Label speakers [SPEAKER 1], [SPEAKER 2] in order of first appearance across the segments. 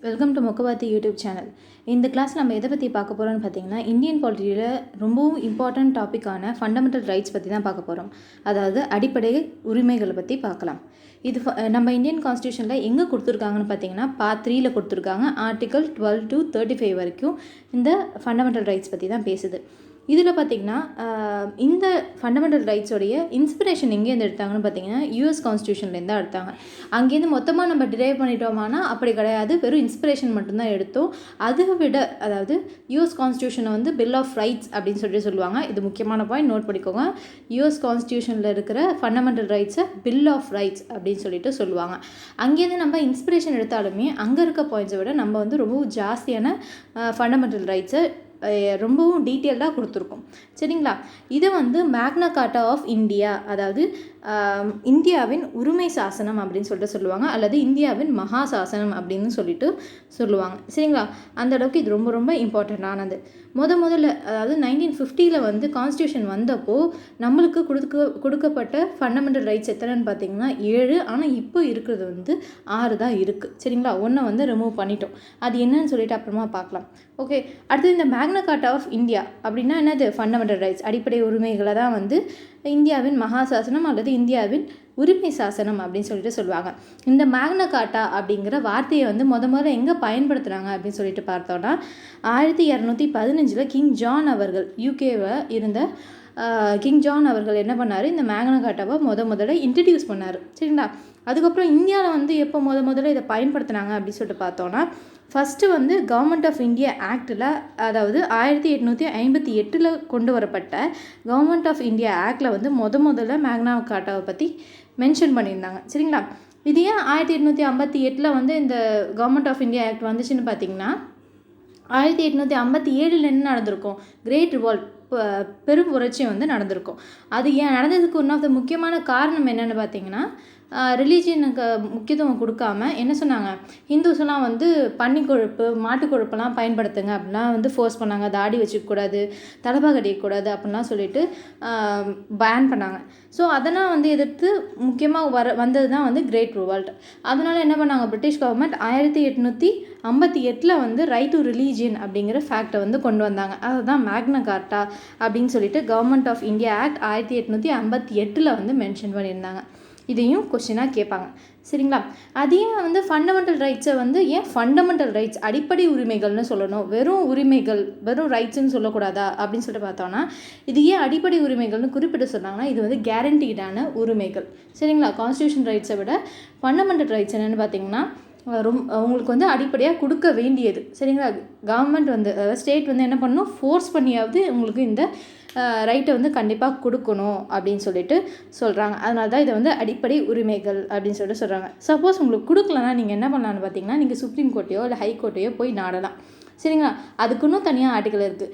[SPEAKER 1] Welcome to முக்கவாத்தி YouTube channel. இந்த class நம்ம எதை பற்றி பார்க்க போகிறோம்னு பார்த்தீங்கன்னா, இந்தியன் பாலிட்டியில் ரொம்பவும் இம்பார்ட்டன்ட் டாப்பிக்கான ஃபண்டமெண்டல் ரைட்ஸ் பற்றி தான் பார்க்க போகிறோம். அதாவது அடிப்படை உரிமைகளை பற்றி பார்க்கலாம். இது நம்ம இந்தியன் கான்ஸ்டியூஷனில் எங்கே கொடுத்துருக்காங்கன்னு பார்த்தீங்கன்னா, பார்ட் 3ல் கொடுத்துருக்காங்க. ஆர்டிகல் 12 to 35 வரைக்கும் இந்த ஃபண்டமெண்டல் ரைட்ஸ் பற்றி தான் பேசுது. இதில் பார்த்திங்கன்னா இந்த ஃபண்டமெண்டல் ரைட்ஸோடைய இன்ஸ்பிரேஷன் எங்கேருந்து எடுத்தாங்கன்னு பார்த்தீங்கன்னா, யூஎஸ் கான்ஸ்டியூஷன்லேருந்து தான் எடுத்தாங்க. அங்கேருந்து மொத்தமாக நம்ம டிரைவ் பண்ணிட்டோமானா அப்படி கிடையாது, வெறும் இன்ஸ்பிரேஷன் மட்டும்தான் எடுத்தோம். அதை விட அதாவது யூஎஸ் கான்ஸ்டியூஷனை வந்து பில் ஆஃப் ரைட்ஸ் அப்படின்னு சொல்லுவாங்க. இது முக்கியமான பாயிண்ட், நோட் பண்ணிக்கோங்க. யூஎஸ் கான்ஸ்டியூஷனில் இருக்கிற ஃபண்டமெண்டல் ரைட்ஸை பில் ஆஃப் ரைட்ஸ் அப்படின்னு சொல்லுவாங்க. அங்கேருந்து நம்ம இன்ஸ்பிரேஷன் எடுத்தாலுமே அங்கே இருக்க பாயிண்ட்ஸை விட நம்ம வந்து ரொம்ப ஜாஸ்தியான ஃபண்டமெண்டல் ரைட்ஸை ரொம்பவும் டீட்டெயில்டாக கொடுத்துருக்கோம். சரிங்களா? இதை வந்து மேக்னா கார்ட்டா ஆஃப் இந்தியா, அதாவது இந்தியாவின் உரிமை சாசனம் அப்படின்னு சொல்லுவாங்க, அல்லது இந்தியாவின் மகா சாசனம் அப்படின்னு சொல்லுவாங்க. சரிங்களா? அந்த அளவுக்கு இது ரொம்ப ரொம்ப இம்பார்ட்டண்ட்டானது. முதல்ல அதாவது 1950 வந்து கான்ஸ்டியூஷன் வந்தப்போ நம்மளுக்கு கொடுக்கப்பட்ட ஃபண்டமெண்டல் ரைட்ஸ் எத்தனைன்னு பார்த்தீங்கன்னா 7. ஆனால் இப்போ இருக்கிறது வந்து 6 தான் இருக்குது. சரிங்களா? ஒன்றை வந்து ரிமூவ் பண்ணிட்டோம். அது என்னன்னு சொல்லிட்டு அப்புறமா பார்க்கலாம். ஓகே, அடுத்தது இந்த மேக்னா கார்ட்டா ஆஃப் இந்தியா அப்படின்னா என்னது? ஃபண்டமெண்டல் ரைட்ஸ், அடிப்படை உரிமைகளை தான் வந்து இந்தியாவின் மகா சாசனம் அல்லது இந்தியாவின் உரிமை சாசனம் அப்படின்னு சொல்லுவாங்க. இந்த மேக்னா கார்ட்டா அப்படிங்கிற வார்த்தையை வந்து முதல்ல எங்கே பயன்படுத்துகிறாங்க அப்படின்னு சொல்லிட்டு பார்த்தோன்னா, 1215 கிங் ஜான் அவர்கள், யூகேவை இருந்த கிங் ஜான் அவர்கள் என்ன பண்ணார், இந்த மேக்னா கார்ட்டாவை முதல்ல இன்ட்ரடியூஸ் பண்ணார். சரிங்களா? அதுக்கப்புறம் இந்தியாவில் வந்து எப்போ முதல்ல இதை பயன்படுத்தினாங்க அப்படின்னு சொல்லிட்டு பார்த்தோன்னா, ஃபஸ்ட்டு வந்து கவர்மெண்ட் ஆஃப் இந்தியா ஆக்டில், அதாவது 1858 கொண்டு வரப்பட்ட கவர்மெண்ட் ஆஃப் இந்தியா ஆக்டில் வந்து முதல்ல மேக்னா கார்ட்டாவை பற்றி மென்ஷன் பண்ணியிருந்தாங்க. சரிங்களா? இது ஏன் 1858 வந்து இந்த கவர்மெண்ட் ஆஃப் இந்தியா ஆக்ட் வந்துச்சுன்னு பார்த்தீங்கன்னா, 1857 என்ன நடந்திருக்கும்? கிரேட் ரிவால்ட், பெரும் புரட்சி வந்து நடந்திருக்கும். அது ஏன் நடந்ததுக்கு ஒன் ஆஃப் த முக்கியமான காரணம் என்னென்னு பார்த்தீங்கன்னா, ரிலீஜியனுக்கு முக்கியத்துவம் கொடுக்காம என்ன சொன்னாங்க, ஹிந்துஸ்லாம் வந்து பன்னி கொழுப்பு, மாட்டு கொழுப்பெல்லாம் பயன்படுத்துங்க அப்படிலாம் வந்து ஃபோர்ஸ் பண்ணாங்க. தாடி வச்சுக்கக்கூடாது, தலைப்பா கட்டிக்கக்கூடாது அப்படின்லாம் சொல்லிட்டு பேன் பண்ணாங்க. ஸோ அதெல்லாம் வந்து எதிர்த்து முக்கியமாக வந்தது தான் வந்து கிரேட் ரிவால்ட். அதனால் என்ன பண்ணாங்க பிரிட்டிஷ் கவர்மெண்ட் 1858 வந்து ரைட் டு ரிலீஜியன் அப்படிங்கிற ஃபேக்டை வந்து கொண்டு வந்தாங்க. அதுதான் மேக்னா கார்ட்டா அப்படின்னு சொல்லிட்டு கவர்மெண்ட் ஆஃப் இந்தியா ஆக்ட் 1858 வந்து மென்ஷன் பண்ணியிருந்தாங்க. இதையும் கொஸ்டினாக கேட்பாங்க. சரிங்களா? அதையே வந்து ஃபண்டமெண்டல் ரைட்ஸை வந்து ஏன் ஃபண்டமெண்டல் ரைட்ஸ், அடிப்படை உரிமைகள்னு சொல்லணும், வெறும் உரிமைகள், வெறும் ரைட்ஸ்ன்னு சொல்லக்கூடாதா அப்படின்னு சொல்லிட்டு பார்த்தோன்னா, இது ஏன் அடிப்படை உரிமைகள்னு குறிப்பிட்டு சொன்னாங்கன்னா, இது வந்து கேரண்டீடான உரிமைகள். சரிங்களா? கான்ஸ்டியூஷன் ரைட்ஸை விட ஃபண்டமெண்டல் ரைட்ஸ் என்னென்னு பார்த்தீங்கன்னா உங்களுக்கு வந்து அடிப்படையாக கொடுக்க வேண்டியது. சரிங்களா? கவர்மெண்ட் வந்து, அதாவது ஸ்டேட் வந்து என்ன பண்ணணும், ஃபோர்ஸ் பண்ணியாவது உங்களுக்கு இந்த ரைட்டை வந்து கண்டிப்பாக கொடுக்கணும் அப்படின்னு சொல்லிட்டு சொல்கிறாங்க. அதனால தான் இதை வந்து அடிப்படை உரிமைகள் அப்படின்னு சொல்லிட்டு சொல்கிறாங்க. சப்போஸ் உங்களுக்கு கொடுக்கலன்னா நீங்கள் என்ன பண்ணலான்னு பார்த்தீங்கன்னா, நீங்கள் சுப்ரீம் கோர்ட்டையோ இல்லை ஹைகோர்ட்டையோ போய் நாடலாம். சரிங்களா? அதுக்குன்னும் தனியாக ஆர்டிக்கல் இருக்குது.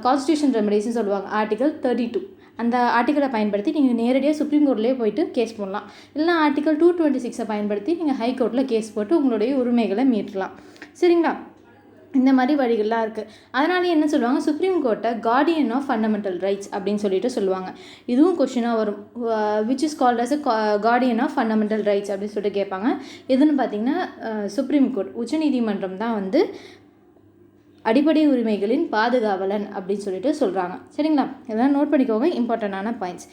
[SPEAKER 1] கான்ஸ்டியூஷன் ரெமடிஸ்ன்னு சொல்லுவாங்க. ஆர்டிகல் 32 அந்த ஆர்டிக்கலை பயன்படுத்தி நீங்கள் நேரடியாக சுப்ரீம் கோர்ட்லேயே போயிட்டு கேஸ் போடலாம். இல்லைனா ஆர்டிகல் 226 பயன்படுத்தி நீங்கள் ஹைகோர்ட்டில் கேஸ் போட்டு உங்களுடைய உரிமைகளை மீட்டலாம். சரிங்களா? இந்த மாதிரி வழிகள்லாம் இருக்குது. அதனால என்ன சொல்லுவாங்க, சுப்ரீம் கோர்ட்டை கார்டியன் ஆஃப் ஃபண்டமெண்டல் ரைட்ஸ் அப்படின்னு சொல்லுவாங்க. இதுவும் கொஸ்டினாக வரும். Which is called as guardian of fundamental rights அப்படின்னு சொல்லிட்டு கேட்பாங்க. எதுன்னு பார்த்தீங்கன்னா, சுப்ரீம் கோர்ட், உச்சநீதிமன்றம் தான் வந்து அடிப்படை உரிமைகளின் பாதுகாவலன் அப்படின்னு சொல்லிட்டு சொல்கிறாங்க. சரிங்களா? இதெல்லாம் நோட் பண்ணிக்கோங்க, இம்பார்ட்டண்டான பாயிண்ட்ஸ்.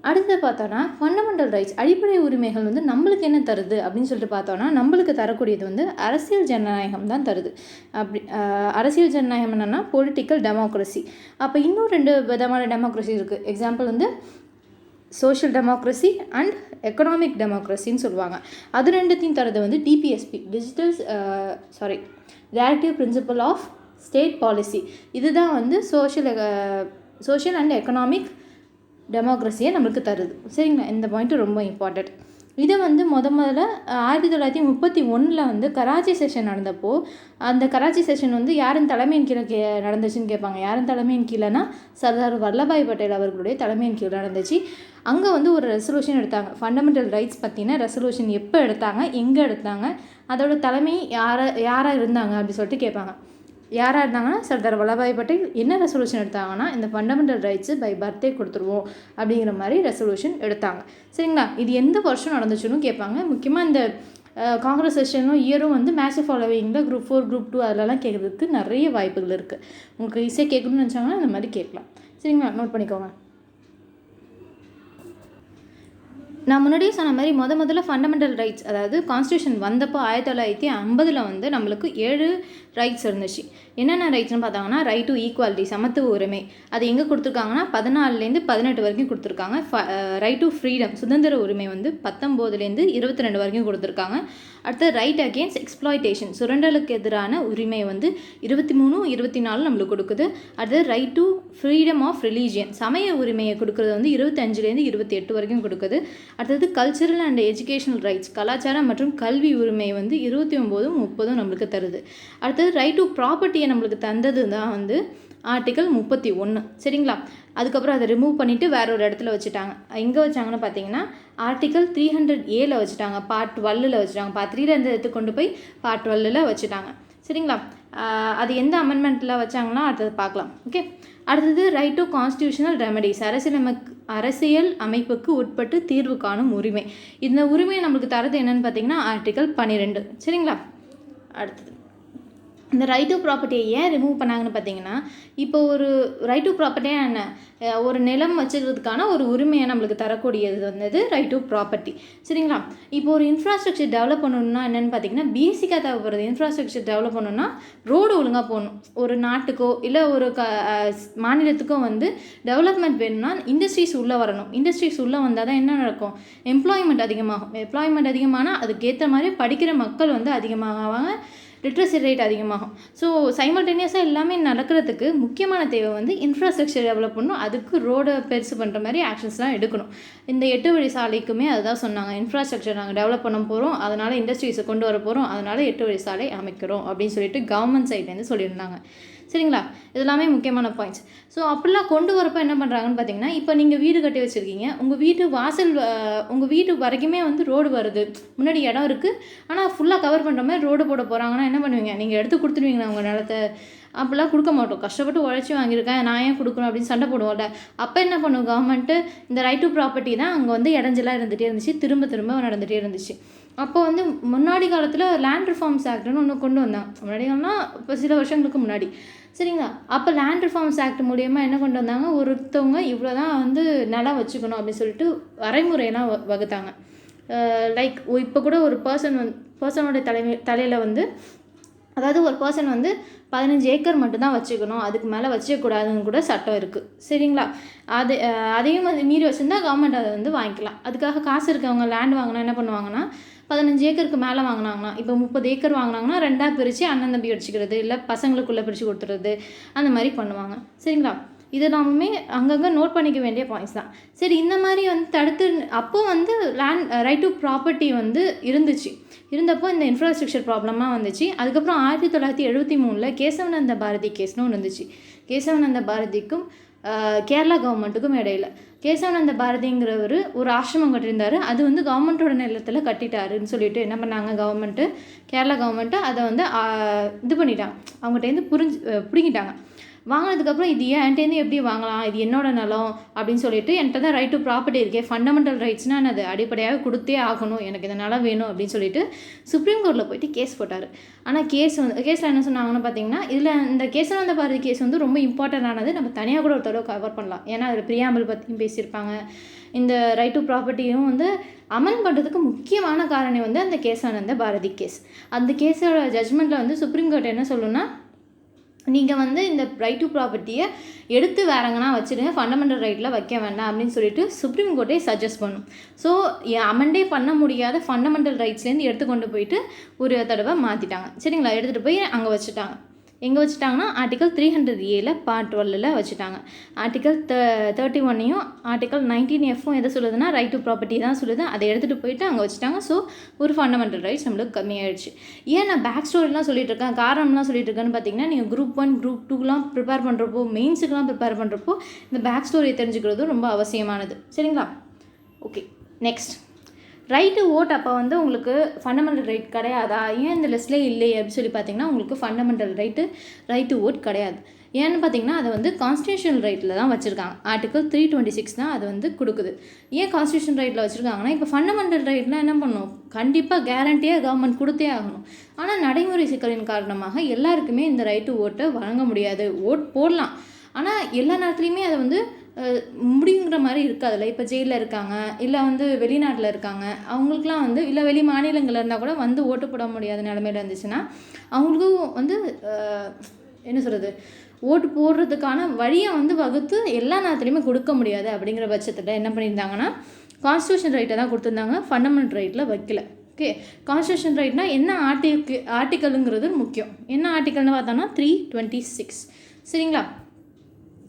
[SPEAKER 1] அடுத்து பார்த்தோன்னா, ஃபண்டமெண்டல் ரைட்ஸ், அடிப்படை உரிமைகள் வந்து நம்மளுக்கு என்ன தருது அப்படின்னு சொல்லிட்டு பார்த்தோன்னா, நம்மளுக்கு தரக்கூடியது வந்து அரசியல் ஜனநாயகம் தான் தருது. அரசியல் ஜனநாயகம் என்னென்னா பொலிட்டிக்கல் டெமோக்ரஸி. அப்போ இன்னும் 2 விதமான டெமோக்ரஸி இருக்குது. எக்ஸாம்பிள் வந்து சோஷியல் டெமோக்ரஸி அண்ட் எக்கனாமிக் டெமோக்ரஸின்னு சொல்லுவாங்க. அது ரெண்டுத்தையும் தரது வந்து DPSP, directive principle of state policy. இதுதான் வந்து சோஷியல் அண்ட் எக்கனாமிக் டெமோக்ரஸியை நம்மளுக்கு தருது. சரிங்களா? இந்த பாயிண்ட்டு ரொம்ப இம்பார்ட்டண்ட். இதை வந்து முதல்ல 1931 வந்து கராச்சி செஷன் நடந்தப்போ, அந்த கராச்சி செஷன் வந்து யாரின் தலைமையின் கீழே நடந்துச்சுன்னு கேட்பாங்க. யாரின் தலைமையின் கீழேனா சர்தார் வல்லபாய் பட்டேல் அவர்களுடைய தலைமையின் கீழே நடந்துச்சு. அங்கே வந்து ஒரு ரெசல்யூஷன் எடுத்தாங்க. ஃபண்டமெண்டல் ரைட்ஸ் பற்றின ரெசல்யூஷன் எப்போ எடுத்தாங்க, எங்கே எடுத்தாங்க, அதோட தலைமை யாராக இருந்தாங்க அப்படி சொல்லிட்டு கேட்பாங்க. யாராக இருந்தாங்கன்னா சர்தார் வல்லபாய் பட்டேல். என்ன ரெசல்யூஷன் எடுத்தாங்கன்னா, இந்த ஃபண்டமெண்டல் ரைட்ஸு பை பர்த்டே கொடுத்துருவோம் அப்படிங்கிற மாதிரி ரெசல்யூஷன் எடுத்தாங்க. சரிங்களா? இது எந்த வருஷம் நடந்துச்சுன்னு கேட்பாங்க. முக்கியமாக இந்த காங்கிரஸ் செஷனும் இயரும் வந்து மேட்ச் ஃபாலோவிங்கில் குரூப் 4 குரூப் 2 அதிலலாம் கேட்குறதுக்கு நிறைய வாய்ப்புகள் இருக்குது. உங்களுக்கு ஈஸியாக கேட்கணும்னு நினச்சாங்கன்னா இந்த மாதிரி கேட்கலாம். சரிங்களா, நோட் பண்ணிக்கோங்க. நான் முன்னாடியே சொன்ன மாதிரி முதல்ல ஃபண்டமெண்டல் ரைட்ஸ், அதாவது கான்ஸ்டியூஷன் வந்தப்போ 1950 வந்து நம்மளுக்கு 7 ரைட்ஸ் இருந்துச்சு. என்னென்ன ரைட்ஸ்னு பார்த்தாங்கன்னா, ரைட் டு ஈக்குவாலிட்டி, சமத்துவ உரிமை, அது எங்கே கொடுத்துருக்காங்கன்னா 14லேருந்து 18 வரைக்கும் கொடுத்துருக்காங்க. ரைட் டு ஃப்ரீடம், சுதந்திர உரிமை வந்து 19லேருந்து 22 வரைக்கும் கொடுத்துருக்காங்க. அடுத்து ரைட் அகெயின்ஸ்ட் எக்ஸ்ப்ளாய்டேஷன், சுரண்டலுக்கு எதிரான உரிமை வந்து 23, 24 நம்மளுக்கு கொடுக்குது. அடுத்து right to freedom of religion, சமய உரிமையை கொடுக்குறது வந்து 25லேருந்து 28 வரைக்கும் கொடுக்குது. அடுத்தது கல்ச்சரல் அண்ட் எஜுகேஷனல் ரைட்ஸ், கலாச்சாரம் மற்றும் கல்வி உரிமை வந்து 29, 30 நம்மளுக்கு தருது. அடுத்தது ரைட் டு ப்ராப்பர்ட்டியை நம்மளுக்கு தந்தது தான் வந்து ஆர்டிக்கல் 31. சரிங்களா, அதுக்கப்புறம் அதை ரிமூவ் பண்ணிவிட்டு வேற ஒரு இடத்துல வச்சுட்டாங்க. எங்கே வச்சாங்கன்னு பார்த்தீங்கன்னா ஆர்டிக்கல் 300A வச்சுட்டாங்க, பார்ட் 12 வச்சுட்டாங்க. பார்ட் 3 எடுத்து கொண்டு போய் பார்ட் 12 வச்சுட்டாங்க. சரிங்களா, அது எந்த அமெண்ட்மெண்ட்டில் வச்சாங்கன்னா அடுத்தது பார்க்கலாம். ஓகே, அடுத்தது ரைட் டு கான்ஸ்டியூஷனல் ரெமடிஸ், அரசியல் அமைப்புக்கு உட்பட்டு தீர்வு காணும் உரிமை. இந்த உரிமையை நம்மளுக்கு தரது என்னன்னு பார்த்தீங்கன்னா ஆர்டிக்கல் 12. சரிங்களா, அடுத்தது இந்த ரைட் டு ப்ராப்பர்ட்டியை ஏன் ரிமூவ் பண்ணாங்கன்னு பார்த்தீங்கன்னா, இப்போ ஒரு ரைட் டு ப்ராப்பர்ட்டியாக என்ன, ஒரு நிலம் வச்சுக்கிறதுக்கான ஒரு உரிமையை நம்மளுக்கு தரக்கூடியது வந்து ரைட் டு ப்ராப்பர்ட்டி. சரிங்களா, இப்போ ஒரு இன்ஃப்ராஸ்ட்ரக்சர் டெவலப் பண்ணணும்னா என்னென்னு பார்த்தீங்கன்னா, பேசிக்காக தேவைப்படுறது இன்ஃப்ராஸ்ட்ரக்சர் டெவலப் பண்ணணும்னா ரோடு ஒழுங்காக போகணும். ஒரு நாட்டுக்கோ இல்லை ஒரு மாநிலத்துக்கோ வந்து டெவலப்மெண்ட் வேணும்னா இண்டஸ்ட்ரீஸ் உள்ளே வரணும். இண்டஸ்ட்ரீஸ் உள்ளே வந்தால் தான் என்ன நடக்கும், எம்ப்ளாய்மெண்ட் அதிகமாகும். எம்ப்ளாய்மெண்ட் அதிகமானால் அதுக்கேற்ற மாதிரி படிக்கிற மக்கள் வந்து அதிகமாகுவாங்க, லிட்ரஸி ரேட் அதிகமாகும். ஸோ சைமல்டேனியஸாக எல்லாமே நடக்கிறதுக்கு முக்கியமான தேவை வந்து இன்ஃப்ராஸ்ட்ரக்சர் டெவலப் பண்ணணும். அதுக்கு ரோடை பெருசு பண்ணுற மாதிரி ஆக்ஷன்ஸ்லாம் எடுக்கணும். இந்த 8 வழி சாலைக்குமே அதுதான் சொன்னாங்க, இன்ஃப்ராஸ்ட்ரக்சர் நாங்கள் டெவலப் பண்ண போகிறோம், அதனால் இண்டஸ்ட்ரீஸை கொண்டு வர போகிறோம், அதனால் 8 வழி சாலை அமைக்கிறோம் அப்படின்னு சொல்லிட்டு கவர்மெண்ட் சைட்லேருந்து சொல்லியிருந்தாங்க. சரிங்களா, இதெல்லாமே முக்கியமான பாயிண்ட்ஸ். ஸோ அப்படிலாம் கொண்டு வரப்போ என்ன பண்ணுறாங்கன்னு பார்த்தீங்கன்னா, இப்போ நீங்கள் வீடு கட்டி வச்சுருக்கீங்க, உங்கள் வீட்டு வாசல் உங்கள் வீட்டு வரைக்குமே வந்து ரோடு வருது, முன்னாடி இடம் இருக்குது, ஆனால் ஃபுல்லாக கவர் பண்ணுற மாதிரி ரோடு போட போகிறாங்கன்னா என்ன பண்ணுவீங்க, நீங்கள் எடுத்து கொடுத்துருவீங்களா உங்கள் நிலத்தை? அப்படிலாம் கொடுக்க மாட்டோம். கஷ்டப்பட்டு உழைச்சி வாங்கியிருக்கேன், நான் ஏன் கொடுக்கணும் அப்படின்னு சண்டை போடுவோம்ல. அப்போ என்ன பண்ணுவோம், கவர்மெண்ட்டு இந்த ரைட் டு ப்ராப்பர்ட்டி தான் அங்கே வந்து இடைஞ்சலாக இருந்துகிட்டே இருந்துச்சு, திரும்ப நடந்துகிட்டே இருந்துச்சு. அப்போ வந்து முன்னாடி காலத்தில் லேண்ட் ரிஃபார்ம்ஸ் ஆக்ட்னு ஒன்று கொண்டு வந்தாங்க. முன்னாடி இப்போ சில வருஷங்களுக்கு முன்னாடி. சரிங்களா, அப்போ லேண்ட் ரிஃபார்ம்ஸ் ஆக்ட் மூலயமா என்ன கொண்டு வந்தாங்க, ஒருத்தவங்க இவ்வளோ தான் வந்து நிலம் அப்படின்னு சொல்லிட்டு வரைமுறையெல்லாம் வகுத்தாங்க. லைக் இப்போ கூட ஒரு பர்சனோட தலையில் வந்து, அதாவது ஒரு பர்சன் வந்து 15 ஏக்கர் மட்டும்தான் வச்சுக்கணும், அதுக்கு மேலே வச்சுக்கூடாதுன்னு கூட சட்டம் இருக்குது. சரிங்களா, அதையும் வந்து மீறி வச்சுருந்தா கவர்மெண்ட் அதை வந்து வாங்கிக்கலாம். அதுக்காக காசு இருக்கவங்க லேண்ட் வாங்கினா என்ன பண்ணுவாங்கன்னா, 15 ஏக்கருக்கு மேலே வாங்கினாங்கன்னா, இப்போ 30 ஏக்கர் வாங்கினாங்கன்னா 2ஆக பிரித்து அண்ணன் தம்பி வச்சுக்கிறது, இல்லை பசங்களுக்குள்ளே பிரித்து கொடுத்துறது, அந்த மாதிரி பண்ணுவாங்க. சரிங்களா, இது நாமே அங்கங்கே நோட் பண்ணிக்க வேண்டிய பாயிண்ட்ஸ் தான். சரி, இந்த மாதிரி வந்து தடுத்து அப்போது வந்து ரைட் டு ப்ராப்பர்ட்டி வந்து இருந்தப்போ இந்த இன்ஃப்ராஸ்ட்ரக்சர் ப்ராப்ளமாக வந்துச்சு. அதுக்கப்புறம் 1973 கேசவநந்த பாரதி கேஸ்னு ஒன்று இருந்துச்சு. கேசவநந்த பாரதிக்கும் கேரளா கவர்மெண்ட்டுக்கும் இடையில. கேசவநந்த பாரதிங்கிறவர் ஒரு ஆசிரமம் கட்டியிருந்தார், அது வந்து கவர்மெண்ட்டோட நிலத்தில் கட்டிட்டாருன்னு சொல்லிட்டு என்ன பண்ணாங்க, கேரளா கவர்மெண்ட்டு அதை வந்து இது பண்ணிட்டாங்க, அவங்ககிட்டேருந்து பிடுங்கிட்டாங்க. வாங்கினதுக்கப்புறம் இது என்கிட்டேருந்து எப்படி வாங்கலாம், இது என்னோட நிலம் அப்படின்னு சொல்லிட்டு, என்கிட்ட தான் ரைட் டு ப்ராப்பர்ட்டி இருக்கே, ஃபண்டமெண்டல் ரைட்ஸ்னால் நான் அது அடிப்படையாக கொடுத்தே ஆகணும், எனக்கு இந்த நிலம் வேணும் அப்படின்னு சொல்லிட்டு சுப்ரீம் கோர்ட்டில் போயிட்டு கேஸ் போட்டார். ஆனால் கேஸில் என்ன சொன்னாங்கன்னு பார்த்தீங்கன்னா, இதில் இந்த கேசவநந்த பாரதி கேஸ் வந்து ரொம்ப இம்பார்ட்டண்டானது, நம்ம தனியாக கூட ஒரு தடவை கவர் பண்ணலாம். ஏன்னா அதில் பிரியாம்பிள் பற்றியும் பேசியிருப்பாங்க. இந்த ரைட் டு ப்ராப்பர்ட்டியும் வந்து அமல் பண்ணுறதுக்கு முக்கியமான காரணம் வந்து அந்த கேசவநந்த பாரதி கேஸ். அந்த கேஸோட ஜட்ஜ்மெண்ட்டில் வந்து சுப்ரீம் கோர்ட் என்ன சொல்லணும்னா, நீங்கள் வந்து இந்த ரைட் டு ப்ராப்பர்ட்டியை எடுத்து வேறங்கன்னா வச்சுடுங்க, ஃபண்டமெண்டல் ரைட்டில் வைக்க வேண்டாம் அப்படின்னு சொல்லிட்டு சுப்ரீம் கோர்ட்டே சஜஸ்ட் பண்ணும். ஸோ அமெண்டே பண்ண முடியாத ஃபண்டமெண்டல் ரைட்ஸ்லேருந்து எடுத்துக்கொண்டு போயிட்டு ஒரு தடவை மாற்றிட்டாங்க. சரிங்களா, எடுத்துகிட்டு போய் அங்கே வச்சுட்டாங்க. எங்கே வச்சுட்டாங்கன்னா ஆர்டிக்கல் 300A பார்ட் 12 வச்சுட்டாங்க. ஆர்டிக்கல் 31 ஆர்டிக்கல் 19F எதை சொல்லுதுன்னா ரைட் டு ப்ராப்பர்ட்டி தான் சொல்லுது, அதை எடுத்துகிட்டு போயிட்டு அங்கே வச்சுட்டாங்க. ஸோ ஒரு ஃபண்டமெண்டல் ரைட்ஸ் நம்மளுக்கு கம்மியாயிடுச்சு. ஏன் நான் பேக் ஸ்டோரிலாம் சொல்லிட்டு இருக்கேன், காரணம்லாம் சொல்லிட்டு இருக்கேன்னு பார்த்தீங்கன்னா, நீங்கள் குரூப் 1 குரூப் 2லாம் ப்ரிப்பேர் பண்ணுறப்போ, மெயின்ஸுக்கெலாம் ப்ரிப்பேர் பண்ணுறப்போ இந்த பேக் ஸ்டோரியை தெரிஞ்சுக்கிறது ரொம்ப அவசியமானது. சரிங்களா, okay. Next right to vote அப்போ வந்து உங்களுக்கு ஃபண்டமெண்டல் ரைட் கிடையாதா, ஏன் இந்த லிஸ்ட்லேயே இல்லையே அப்படின்னு சொல்லி பார்த்தீங்கன்னா, உங்களுக்கு ஃபண்டமெண்டல் ரைட் டு ஓட் கிடையாது. ஏன்னு பார்த்தீங்கன்னா, அதை வந்து கான்ஸ்டியூஷனல் ரைட்டில் தான் வச்சுருக்காங்க. ஆர்டிகல் 326 தான் அது வந்து கொடுக்குது. ஏன் கான்ஸ்டியூஷன் ரைட்டில் வச்சுருக்காங்கன்னா, இப்போ ஃபண்டமெண்டல் ரைட்லாம் என்ன பண்ணணும், கண்டிப்பாக கேரண்டியாக கவர்மெண்ட் கொடுத்தே ஆகணும். ஆனால் நடைமுறை சிக்கலின் காரணமாக எல்லாருக்குமே இந்த ரைட் டு ஓட்டை வழங்க முடியாது. ஓட் போடலாம், ஆனால் எல்லா நேரத்துலையுமே அதை வந்து முடிங்கிற மாதிரி இருக்காதுல்ல. இப்போ ஜெயிலில் இருக்காங்க, இல்லை வந்து வெளிநாட்டில் இருக்காங்க, அவங்களுக்குலாம் வந்து இல்லை வெளி மாநிலங்களில் இருந்தால் கூட வந்து ஓட்டு போட முடியாத நிலமையில இருந்துச்சுன்னா அவங்களுக்கும் வந்து என்ன சொல்கிறது, ஓட்டு போடுறதுக்கான வழியை வந்து வகுத்து எல்லா நேரத்துலையுமே கொடுக்க முடியாது. அப்படிங்கிற பட்சத்தில் என்ன பண்ணியிருந்தாங்கன்னா, கான்ஸ்டியூஷன் ரைட்டை தான் கொடுத்துருந்தாங்க, ஃபண்டமெண்டல் ரைட்டில் வைக்கல. ஓகே, கான்ஸ்டியூஷன் ரைட்னா என்ன ஆர்டிக்கலுங்கிறது முக்கியம். என்ன ஆர்டிக்கல்னு பார்த்தோம்னா 326. சரிங்களா?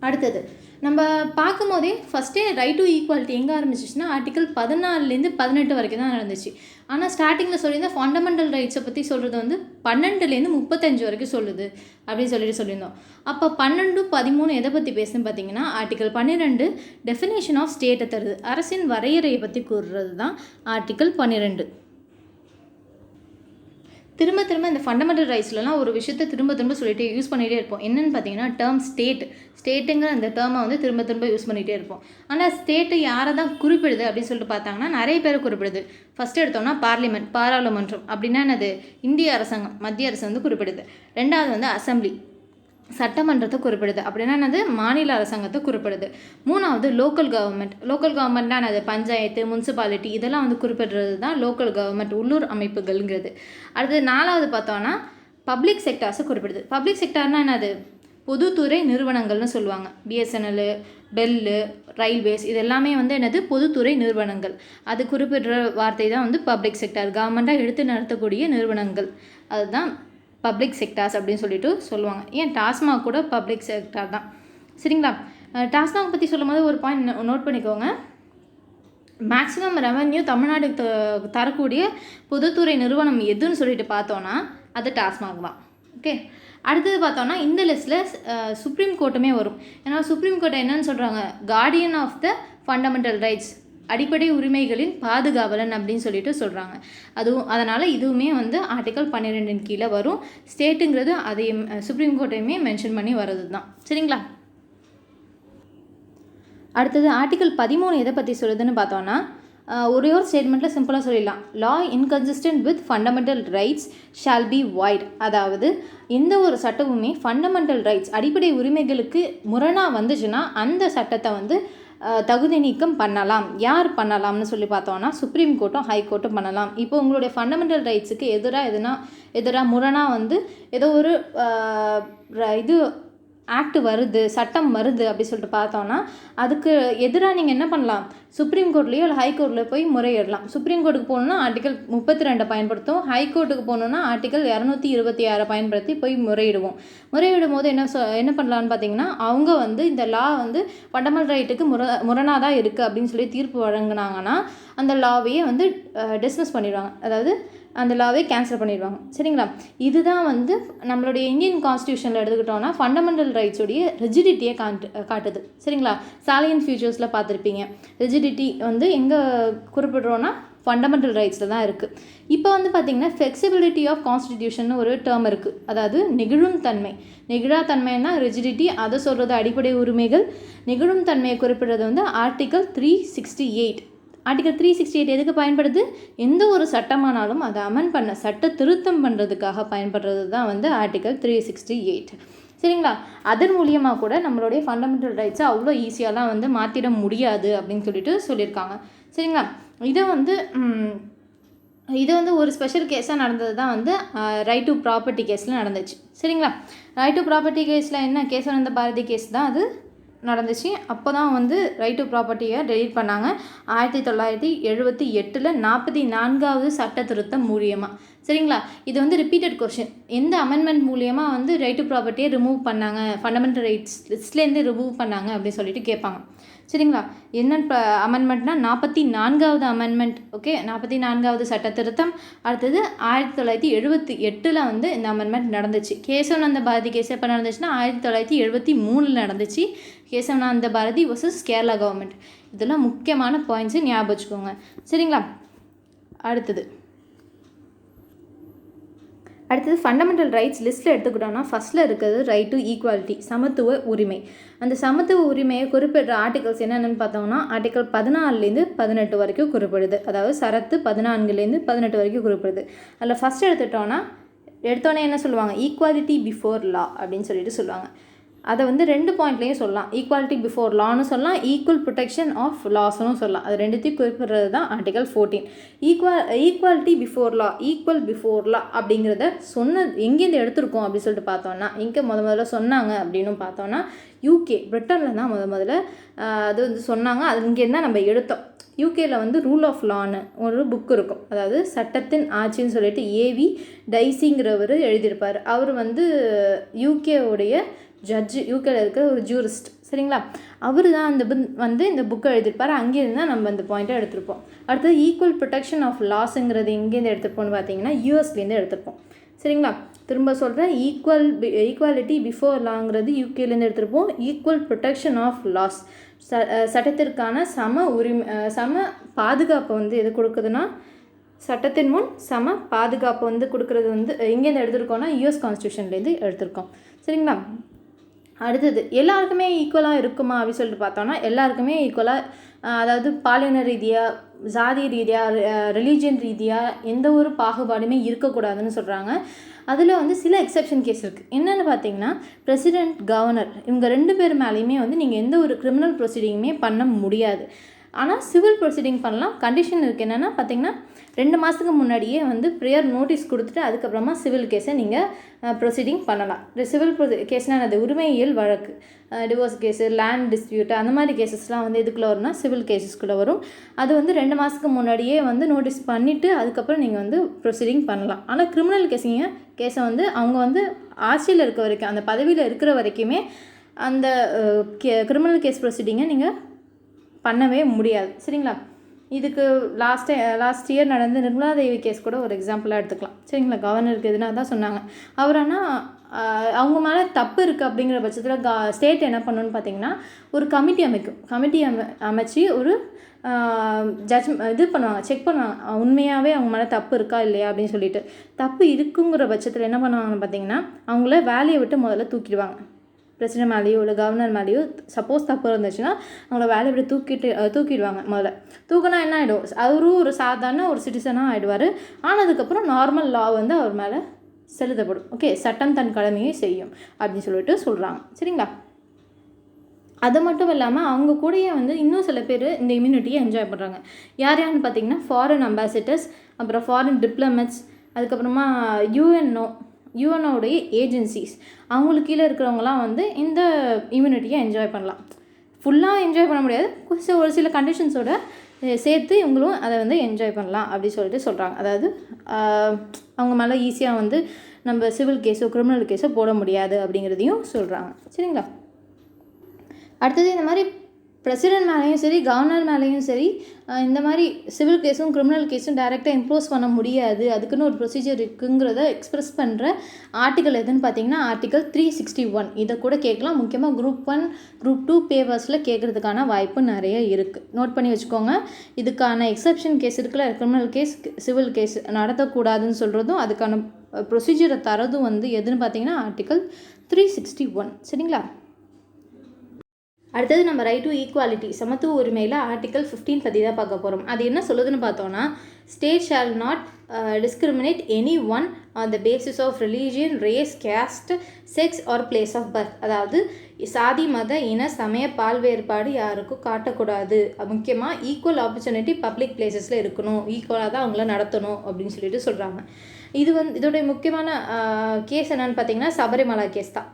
[SPEAKER 1] அடுத்தது நம்ம பார்க்கும்போதே ஃபஸ்ட்டே ரைட் டு ஈக்குவாலிட்டி எங்கே ஆரம்பிச்சிச்சுன்னா ஆர்டிக்கல் 14லேருந்து 18 வரைக்கும் தான் நடந்துச்சு. ஆனால் ஸ்டார்டிங்கில் சொல்லியிருந்தா ஃபண்டமெண்டல் ரைட்ஸை பற்றி சொல்கிறது வந்து 12லேருந்து 35 வரைக்கும் சொல்லுது அப்படின்னு சொல்லியிருந்தோம். அப்போ 12 13 எதை பற்றி பேசுன்னு பார்த்தீங்கன்னா, ஆர்டிக்கல் 12 டெஃபினேஷன் ஆஃப் ஸ்டேட்டை தருது, அரசின் வரையறையை பற்றி கூறுறது தான் ஆர்டிக்கல் 12. திரும்ப இந்த ஃபண்டமெண்டல் ரைட்ஸ்லாம் ஒரு விஷயத்தை திரும்ப சொல்லிட்டு யூஸ் பண்ணிகிட்டே இருப்போம். என்னென்னு பார்த்தீங்கன்னா, டேர்ம் ஸ்டேட்டுங்கிற அந்த டேர்மை வந்து திரும்ப யூஸ் பண்ணிகிட்டே இருப்போம். ஆனால் ஸ்டேட்டு யாரை தான் குறிப்பிடுது அப்படின்னு சொல்லிட்டு பார்த்தாங்கன்னா, நிறைய பேர் குறிப்பிடுது. ஃபஸ்ட்டு எடுத்தோம்னா பாராளுமன்றம் அப்படின்னா என்னது, இந்திய அரசாங்கம், மத்திய அரசு வந்து குறிப்பிடுது. ரெண்டாவது வந்து அசம்பிளி, சட்டமன்றத்தை குறிப்பிடுது. அப்படின்னா என்னது, மாநில அரசாங்கத்தை குறிப்பிடுது. மூணாவது லோக்கல் கவர்மெண்ட்னா என்னது, பஞ்சாயத்து, முனிசிபாலிட்டி இதெல்லாம் வந்து குறிப்பிடுறது தான் லோக்கல் கவர்மெண்ட், உள்ளூர் அமைப்புகள்ங்கிறது. அடுத்தது நாலாவது பார்த்தோன்னா பப்ளிக் செக்டார்ஸை குறிப்பிடுது. பப்ளிக் செக்டார்னால் என்னது, பொதுத்துறை நிறுவனங்கள்னு சொல்லுவாங்க. பிஎஸ்என்எல், பெல்லு, ரயில்வேஸ் இது எல்லாமே வந்து என்னது, பொதுத்துறை நிறுவனங்கள். அது குறிப்பிடுற வார்த்தை தான் வந்து பப்ளிக் செக்டார், கவர்மெண்ட்டாக எடுத்து நடத்தக்கூடிய நிறுவனங்கள். அதுதான் பப்ளிக் செக்டார்ஸ் அப்படின்னு சொல்லிட்டு சொல்லுவாங்க. ஏன் டாஸ்மாக் கூட பப்ளிக் செக்டார் தான். சரிங்களா? டாஸ்மாக் பற்றி சொல்லும் போது ஒரு பாயிண்ட் நோட் பண்ணிக்கோங்க. மேக்ஸிமம் ரெவன்யூ தமிழ்நாடுக்கு தரக்கூடிய பொதுத்துறை நிறுவனம் எதுன்னு சொல்லிட்டு பார்த்தோன்னா அது டாஸ்மாக் தான். ஓகே, அடுத்தது பார்த்தோன்னா இந்த லிஸ்ட்டில் சுப்ரீம் கோர்ட்டுமே வரும். ஏன்னா சுப்ரீம் கோர்ட் என்னன்னு சொல்கிறாங்க, guardian of the fundamental rights, அடிப்படை உரிமைகளின் பாதுகாவலன் அப்படின்னு சொல்லிட்டு சொல்கிறாங்க. அதனால் இதுவுமே வந்து ஆர்டிக்கல் 12 கீழே வரும். ஸ்டேட்டுங்கிறது அதையும் சுப்ரீம் கோர்ட்டையுமே மென்ஷன் பண்ணி வர்றது தான். சரிங்களா? அடுத்தது ஆர்டிக்கல் 13 எதை பற்றி சொல்லுதுன்னு பார்த்தோன்னா, ஒரே ஒரு ஸ்டேட்மெண்ட்டில் சிம்பிளாக சொல்லிடலாம், law inconsistent with fundamental rights shall be void. அதாவது எந்த ஒரு சட்டமுமே ஃபண்டமெண்டல் ரைட்ஸ், அடிப்படை உரிமைகளுக்கு முரணாக வந்துச்சுன்னா அந்த சட்டத்தை வந்து தகுதி நீக்கம் பண்ணலாம். யார் பண்ணலாம்னு சொல்லி பார்த்தோன்னா சுப்ரீம் கோர்ட்டும் ஹை கோர்ட்டும் பண்ணலாம். இப்போ உங்களுடைய ஃபண்டமெண்டல் ரைட்ஸுக்கு எதிராக முரணாக வந்து ஏதோ ஒரு இது ஆக்ட் வருது, சட்டம் வருது அப்படி சொல்லிட்டு பார்த்தோன்னா அதுக்கு எதிராக நீங்கள் என்ன பண்ணலாம், சுப்ரீம் கோர்ட்லேயோ இல்லை ஹை கோர்ட்டில் போய் முறையிடலாம். சுப்ரீம் கோர்ட்டுக்கு போகணுன்னா ஆர்டிக்கல் 32 பயன்படுத்தும், ஹை கோர்ட்டுக்கு போகணுன்னா ஆர்டிக்கல் 226 பயன்படுத்தி போய் முறையிடுவோம். முறையிடும் போது என்ன பண்ணலான்னு பார்த்தீங்கன்னா, அவங்க வந்து இந்த லா வந்து ஃபண்டமெண்டல் ரைட்டுக்கு முரணாக தான் இருக்குது அப்படின்னு சொல்லி தீர்ப்பு வழங்கினாங்கன்னா அந்த லாவையே வந்து டிஸ்மிஸ் பண்ணிடுவாங்க, அதாவது அந்த லாவே கேன்சல் பண்ணிடுவாங்க. சரிங்களா? இதுதான் வந்து நம்மளுடைய இந்தியன் கான்ஸ்டியூஷனில் எடுத்துக்கிட்டோன்னா ஃபண்டமெண்டல் ரைட்ஸுடைய ரிஜிடிட்டியை காட்டுது. சரிங்களா? சாலியன் ஃபியூச்சர்ஸில் பார்த்துருப்பீங்க. ரிஜிடிட்டி வந்து எங்கே குறிப்பிடுறோன்னா ஃபண்டமெண்டல் ரைட்ஸில் தான் இருக்குது. இப்போ வந்து பார்த்திங்கன்னா ஃப்ளெக்சிபிலிட்டி ஆஃப் கான்ஸ்டிடியூஷன் ஒரு டேர்ம் இருக்குது. அதாவது நெகிழும் தன்மை. நெகிழா தன்மைன்னா ரிஜிடிட்டி, அதை சொல்கிறது அடிப்படை உரிமைகள். நெகிழும் தன்மையை குறிப்பிடுறது வந்து ஆர்டிக்கல் 368. ஆர்டிக்கல் 368 எதுக்கு பயன்படுது, எந்த ஒரு சட்டமானாலும் அதை சட்ட திருத்தம் பண்ணுறதுக்காக பயன்படுறது தான் வந்து ஆர்டிக்கல் 368. சரிங்களா? அதன் மூலியமாக கூட நம்மளுடைய ஃபண்டமெண்டல் ரைட்ஸை அவ்வளோ ஈஸியாலாம் வந்து மாற்றிட முடியாது அப்படின்னு சொல்லியிருக்காங்க. சரிங்களா? இது வந்து ஒரு ஸ்பெஷல் கேஸாக நடந்தது தான் வந்து ரைட் டு ப்ராப்பர்ட்டி கேஸில் நடந்துச்சு. சரிங்களா? ரைட் டு ப்ராப்பர்ட்டி கேஸில் என்ன கேசவானந்த பாரதி கேஸ் தான் அது நடந்துச்சு. அப்போ தான் வந்து ரைட் டு ப்ராப்பர்ட்டியை டெலீட் பண்ணாங்க 1978 44வது சட்ட திருத்தம் மூலியமாக. சரிங்களா? இது வந்து ரிப்பீட்டட் கொஸ்டின், எந்த அமெண்ட்மெண்ட் மூலியமாக வந்து ரைட் டு ப்ராப்பர்ட்டியை ரிமூவ் பண்ணாங்க, ஃபண்டமெண்டல் ரைட்ஸ் லிஸ்ட்லேருந்து ரிமூவ் பண்ணாங்க அப்படின்னு சொல்லிட்டு கேட்பாங்க. சரிங்களா? என்னென்ன அமெண்ட்மெண்ட்னா 44வது அமெண்ட்மெண்ட். ஓகே, 44வது சட்ட திருத்தம். அடுத்தது 1978 வந்து இந்த அமெண்ட்மெண்ட் நடந்துச்சு. கேசவானந்த பாரதி கேஸ் எப்போ நடந்துச்சுன்னா 1973 நடந்துச்சு. Kesavananda Bharati versus Kerala government. இதெல்லாம் முக்கியமான பாயிண்ட்ஸு ஞாபகம் வச்சுக்கோங்க. சரிங்களா? அடுத்தது ஃபண்டமெண்டல் ரைட்ஸ் லிஸ்ட்டில் எடுத்துக்கிட்டோம்னா ஃபஸ்ட்டில் இருக்கிறது ரைட் டு ஈக்குவாலிட்டி, சமத்துவ உரிமை. அந்த சமத்துவ உரிமையை குறிப்பிடுற ஆர்டிகல்ஸ் என்னென்னு பார்த்தோம்னா ஆர்டிகல் 14லேருந்து 18 வரைக்கும் குறிப்பிடுது. அதாவது சரத்து 14லேருந்து 18 வரைக்கும் குறிப்பிடுது. அதில் ஃபஸ்ட் எடுத்தோடனே என்ன சொல்லுவாங்க, ஈக்குவாலிட்டி பிஃபோர் லா அப்படின்னு சொல்லிட்டு சொல்லுவாங்க. அதை வந்து 2 பாயிண்ட்லேயும் சொல்லலாம். ஈக்குவாலிட்டி பிஃபோர் லான்னு சொல்லலாம், ஈக்குவல் ப்ரொடெக்ஷன் ஆஃப் லாஸ்னு சொல்லலாம். அது ரெண்டுத்தையும் குறிப்பிடுறது தான் article 14. Equality before law, equal before law அப்படிங்கிறத எங்கேருந்து எடுத்திருக்கோம் அப்படின்னு சொல்லிட்டு பார்த்தோன்னா, எங்கே முதல்ல சொன்னாங்க அப்படின்னு பார்த்தோன்னா யூகே, பிரிட்டனில் தான் முதல்ல அது வந்து சொன்னாங்க. அது இங்கேருந்து தான் நம்ம எடுத்தோம். யூகேயில் வந்து ரூல் ஆஃப் லான்னு ஒரு புக் இருக்கும். அதாவது சட்டத்தின் ஆட்சின்னு சொல்லிட்டு ஏவி டைசிங்கிறவர் எழுதியிருப்பார். அவர் வந்து யூகேவுடைய ஜட்ஜு, யூகேல இருக்கிற ஒரு ஜூரிஸ்ட், சரிங்களா? அவர் தான் இந்த புக்கை எழுதியிருப்பார். அங்கேருந்து தான் நம்ம அந்த பாயிண்ட்டை எடுத்திருப்போம். அடுத்தது ஈக்குவல் ப்ரொடெக்ஷன் ஆஃப் லாஸுங்கிறது எங்கேருந்து எடுத்துருப்போம்னு பார்த்தீங்கன்னா யூஎஸ்லேருந்து எடுத்திருப்போம், சரிங்களா? திரும்ப சொல்கிறேன், ஈக்குவாலிட்டி பிஃபோர் லாங்கிறது யூகேலேருந்து எடுத்திருப்போம். ஈக்குவல் ப்ரொடெக்ஷன் ஆஃப் லாஸ், சட்டத்திற்கான சம பாதுகாப்பை வந்து எது கொடுக்குதுன்னா, சட்டத்தின் முன் சம பாதுகாப்பு வந்து கொடுக்குறது வந்து எங்கேருந்து எடுத்திருக்கோம்னா யூஎஸ் கான்ஸ்டியூஷன்லேருந்து எடுத்திருக்கோம், சரிங்களா? அடுத்தது எல்லாருக்குமே ஈக்குவலாக இருக்குமா அப்படின்னு சொல்லிட்டு பார்த்தோன்னா எல்லாருக்குமே ஈக்குவலாக, அதாவது பாலின ரீதியாக, ஜாதி ரீதியாக, ரிலீஜியன் ரீதியாக எந்த ஒரு பாகுபாடுமே இருக்கக்கூடாதுன்னு சொல்கிறாங்க. அதில் வந்து சில எக்ஸெப்ஷன் கேஸ் இருக்குது. என்னென்னு பார்த்தீங்கன்னா பிரசிடெண்ட், கவர்னர் இவங்க 2 பேர் மேலேயுமே வந்து நீங்கள் எந்த ஒரு கிரிமினல் ப்ரொசீடிங்குமே பண்ண முடியாது. ஆனால் சிவில் ப்ரொசீடிங் பண்ணலாம். கண்டிஷன் இருக்குது. என்னென்னா பார்த்தீங்கன்னா 2 மாதத்துக்கு முன்னாடியே வந்து ப்ரியர் நோட்டீஸ் கொடுத்துட்டு அதுக்கப்புறமா சிவில் கேஸை நீங்கள் ப்ரொசீடிங் பண்ணலாம். சிவில் கேஸ்னால் அது உரிமையியல் வழக்கு, டிவோர்ஸ் கேஸு, லேண்ட் டிஸ்பியூட், அந்த மாதிரி கேசஸ்லாம் வந்து எதுக்குள்ளே வரும்னா சிவில் கேஸஸ்குள்ளே வரும். அது வந்து 2 மாதத்துக்கு முன்னாடியே வந்து நோட்டீஸ் பண்ணிவிட்டு அதுக்கப்புறம் நீங்கள் வந்து ப்ரொசீடிங் பண்ணலாம். ஆனால் கிரிமினல் கேஸை வந்து அவங்க வந்து ஆட்சியில் இருக்க வரைக்கும், அந்த பதவியில் இருக்கிற வரைக்குமே அந்த கிரிமினல் கேஸ் ப்ரொசீடிங்கை நீங்கள் பண்ணவே முடியாது, சரிங்களா? இதுக்கு லாஸ்ட் இயர் நடந்த நிர்மலா தேவி கேஸ் கூட ஒரு எக்ஸாம்பிளாக எடுத்துக்கலாம், சரிங்களா? கவர்னருக்கு எதுனா தான் சொன்னாங்க. அவர் ஆனால் அவங்க மேலே தப்பு இருக்குது அப்படிங்கிற பட்சத்தில் ஸ்டேட் என்ன பண்ணணும்னு பார்த்தீங்கன்னா ஒரு கமிட்டி அமைச்சு ஒரு பண்ணுவாங்க, செக் பண்ணுவாங்க உண்மையாகவே அவங்க மேலே தப்பு இருக்கா இல்லையா அப்படின்னு சொல்லிட்டு. தப்பு இருக்குங்கிற பட்சத்தில் என்ன பண்ணுவாங்கன்னு பார்த்தீங்கன்னா அவங்கள வேலையை விட்டு முதல்ல தூக்கிடுவாங்க. பிரசிடென்ட் மேலேயோ இல்லை கவர்னர் மேலேயோ சப்போஸ் தப்பு இருந்துச்சுன்னா அவங்கள வேலையை விட்டு தூக்கிடுவாங்க. முதல்ல தூக்கினா என்ன ஆகிடும், அவரும் ஒரு சாதாரண ஒரு சிட்டிசனாக ஆகிடுவார். ஆனதுக்கப்புறம் நார்மல் லா வந்து அவர் மேலே செலுத்தப்படும். ஓகே, சட்டம் தன் கடமையை செய்யும் அப்படின்னு சொல்லிட்டு சொல்கிறாங்க, சரிங்களா? அது மட்டும் இல்லாமல் அவங்க கூடயே வந்து இன்னும் சில பேர் இந்த இம்யூனிட்டியை என்ஜாய் பண்ணுறாங்க. யாருன்னு பார்த்தீங்கன்னா ஃபாரின் அம்பாசிடர்ஸ், அப்புறம் ஃபாரின் டிப்ளமேட்ஸ், அதுக்கப்புறமா யூஎன்ஓடைய ஏஜென்சிஸ், அவங்களுக்கு கீழே இருக்கிறவங்களாம் வந்து இந்த இம்யூனிட்டியை என்ஜாய் பண்ணலாம். ஃபுல்லாக என்ஜாய் பண்ண முடியாது, ஒரு சில கண்டிஷன்ஸோட சேர்த்து இவங்களும் அதை வந்து என்ஜாய் பண்ணலாம் அப்படின்னு சொல்லிட்டு சொல்கிறாங்க. அதாவது அவங்க மேலே ஈஸியாக வந்து நம்ம சிவில் கேஸோ கிரிமினல் கேஸோ போட முடியாது அப்படிங்கிறதையும் சொல்கிறாங்க, சரிங்களா? அடுத்தது இந்த மாதிரி பிரசிடென்ட் மேலேயும் சரி, கவர்னர் மேலேயும் சரி, இந்த மாதிரி சிவில் கேஸும் கிரிமினல் கேஸும் டைரெக்டாக இம்போஸ் பண்ண முடியாது, அதுக்குன்னு ஒரு ப்ரொசீஜர் இருக்குங்கிறத எக்ஸ்ப்ரெஸ் பண்ணுற ஆர்டிக்கல் எதுன்னு பார்த்தீங்கன்னா ஆர்டிக்கல் 361. இதை கூட கேட்கலாம். முக்கியமாக குரூப் 1, குரூப் 2 பேப்பர்ஸில் கேட்குறதுக்கான வாய்ப்பு நிறைய இருக்குது. நோட் பண்ணி வச்சுக்கோங்க. இதுக்கான எக்ஸப்ஷன் கேஸ் இருக்குல்ல, கிரிமினல் கேஸ், சிவில் கேஸ் நடத்தக்கூடாதுன்னு சொல்கிறதும் அதுக்கான ப்ரொசீஜரை தரதும் வந்து எதுன்னு பார்த்தீங்கன்னா ஆர்டிக்கல் 361, சரிங்களா? அடுத்தது நம்ம ரைட் டு ஈக்குவாலிட்டி, சமத்துவ உரிமையில் ஆர்டிக்கல் 15 பற்றி தான் பார்க்க போகிறோம். அது என்ன சொல்லுதுன்னு பார்த்தோன்னா, state shall not discriminate any one on the basis of religion, race, caste, sex or place of birth. அதாவது சாதி, மத, இன, சமய பால் வேறுபாடு யாருக்கும் காட்டக்கூடாது. முக்கியமாக ஈக்குவல் ஆப்பர்ச்சுனிட்டி பப்ளிக் பிளேசஸில் இருக்கணும், ஈக்குவலாக தான் அவங்கள நடத்தணும் அப்படின்னு சொல்லிட்டு சொல்கிறாங்க. இதோடைய முக்கியமான கேஸ் என்னன்னு பார்த்தீங்கன்னா சபரிமலா கேஸ் தான்.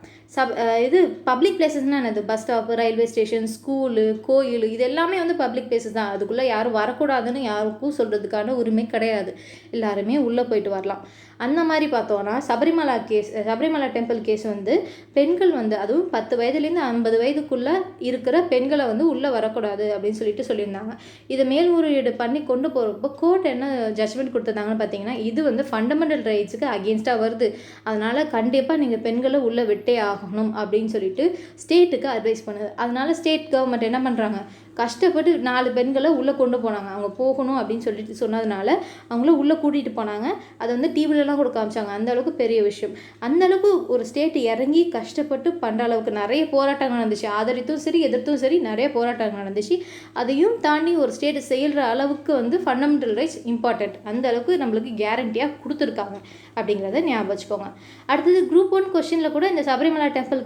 [SPEAKER 1] இது பப்ளிக் பிளேசஸ்னால் என்னது, bus stop, railway station, school, கோயில், இது எல்லாமே வந்து பப்ளிக் பிளேசஸ் தான். அதுக்குள்ளே யாரும் வரக்கூடாதுன்னு யாருக்கும் சொல்கிறதுக்கான உரிமை கிடையாது. எல்லாருமே உள்ளே போயிட்டு வரலாம். அந்த மாதிரி பார்த்தோன்னா சபரிமலா டெம்பிள் கேஸ் வந்து பெண்கள் வந்து, அதுவும் 10 வயதுலேருந்து 50 வயதுக்குள்ளே இருக்கிற பெண்களை வந்து உள்ளே வரக்கூடாது அப்படின்னு சொல்லியிருந்தாங்க. இதை மேல்முறையீடு பண்ணி கொண்டு போகிறப்போ கோர்ட் என்ன ஜட்ஜ்மெண்ட் கொடுத்துருந்தாங்கன்னு பார்த்தீங்கன்னா, இது வந்து ஃபண்டமெண்டல் ரைட்ஸுக்கு அகேன்ஸ்டாக வருது, அதனால் கண்டிப்பாக நீங்கள் பெண்களை உள்ளே விட்டே ஆகணும் அப்படின்னு சொல்லிட்டு ஸ்டேட்டுக்கு அட்வைஸ் பண்ணுது. அதனால ஸ்டேட் கவர்மெண்ட் என்ன பண்ணுறாங்க, கஷ்டப்பட்டு 4 பெண்களை உள்ளே கொண்டு போனாங்க. அவங்க போகணும் அப்படின்னு சொல்லிட்டு சொன்னதுனால அவங்கள உள்ளே கூட்டிகிட்டு போனாங்க. அதை வந்து டிவிலலாம் கூட காமிச்சாங்க. அந்தளவுக்கு பெரிய விஷயம். அந்தளவுக்கு ஒரு ஸ்டேட் இறங்கி கஷ்டப்பட்டு பண்ணுற அளவுக்கு நிறைய போராட்டங்கள் நடந்துச்சு. ஆதரித்தும் சரி எதிர்த்தும் சரி நிறைய போராட்டங்கள் நடந்துச்சு. அதையும் தாண்டி ஒரு ஸ்டேட் செய்கிற அளவுக்கு வந்து ஃபண்டமெண்டல் ரைட்ஸ் இம்பார்ட்டண்ட். அந்த அளவுக்கு நம்மளுக்கு கேரண்டியாக கொடுத்துருக்காங்க அப்படிங்கிறத ஞாபகம் வச்சுக்கோங்க. அடுத்தது குரூப் 1 கொஸ்டினில் கூட இந்த சபரிமலா டெம்பிள்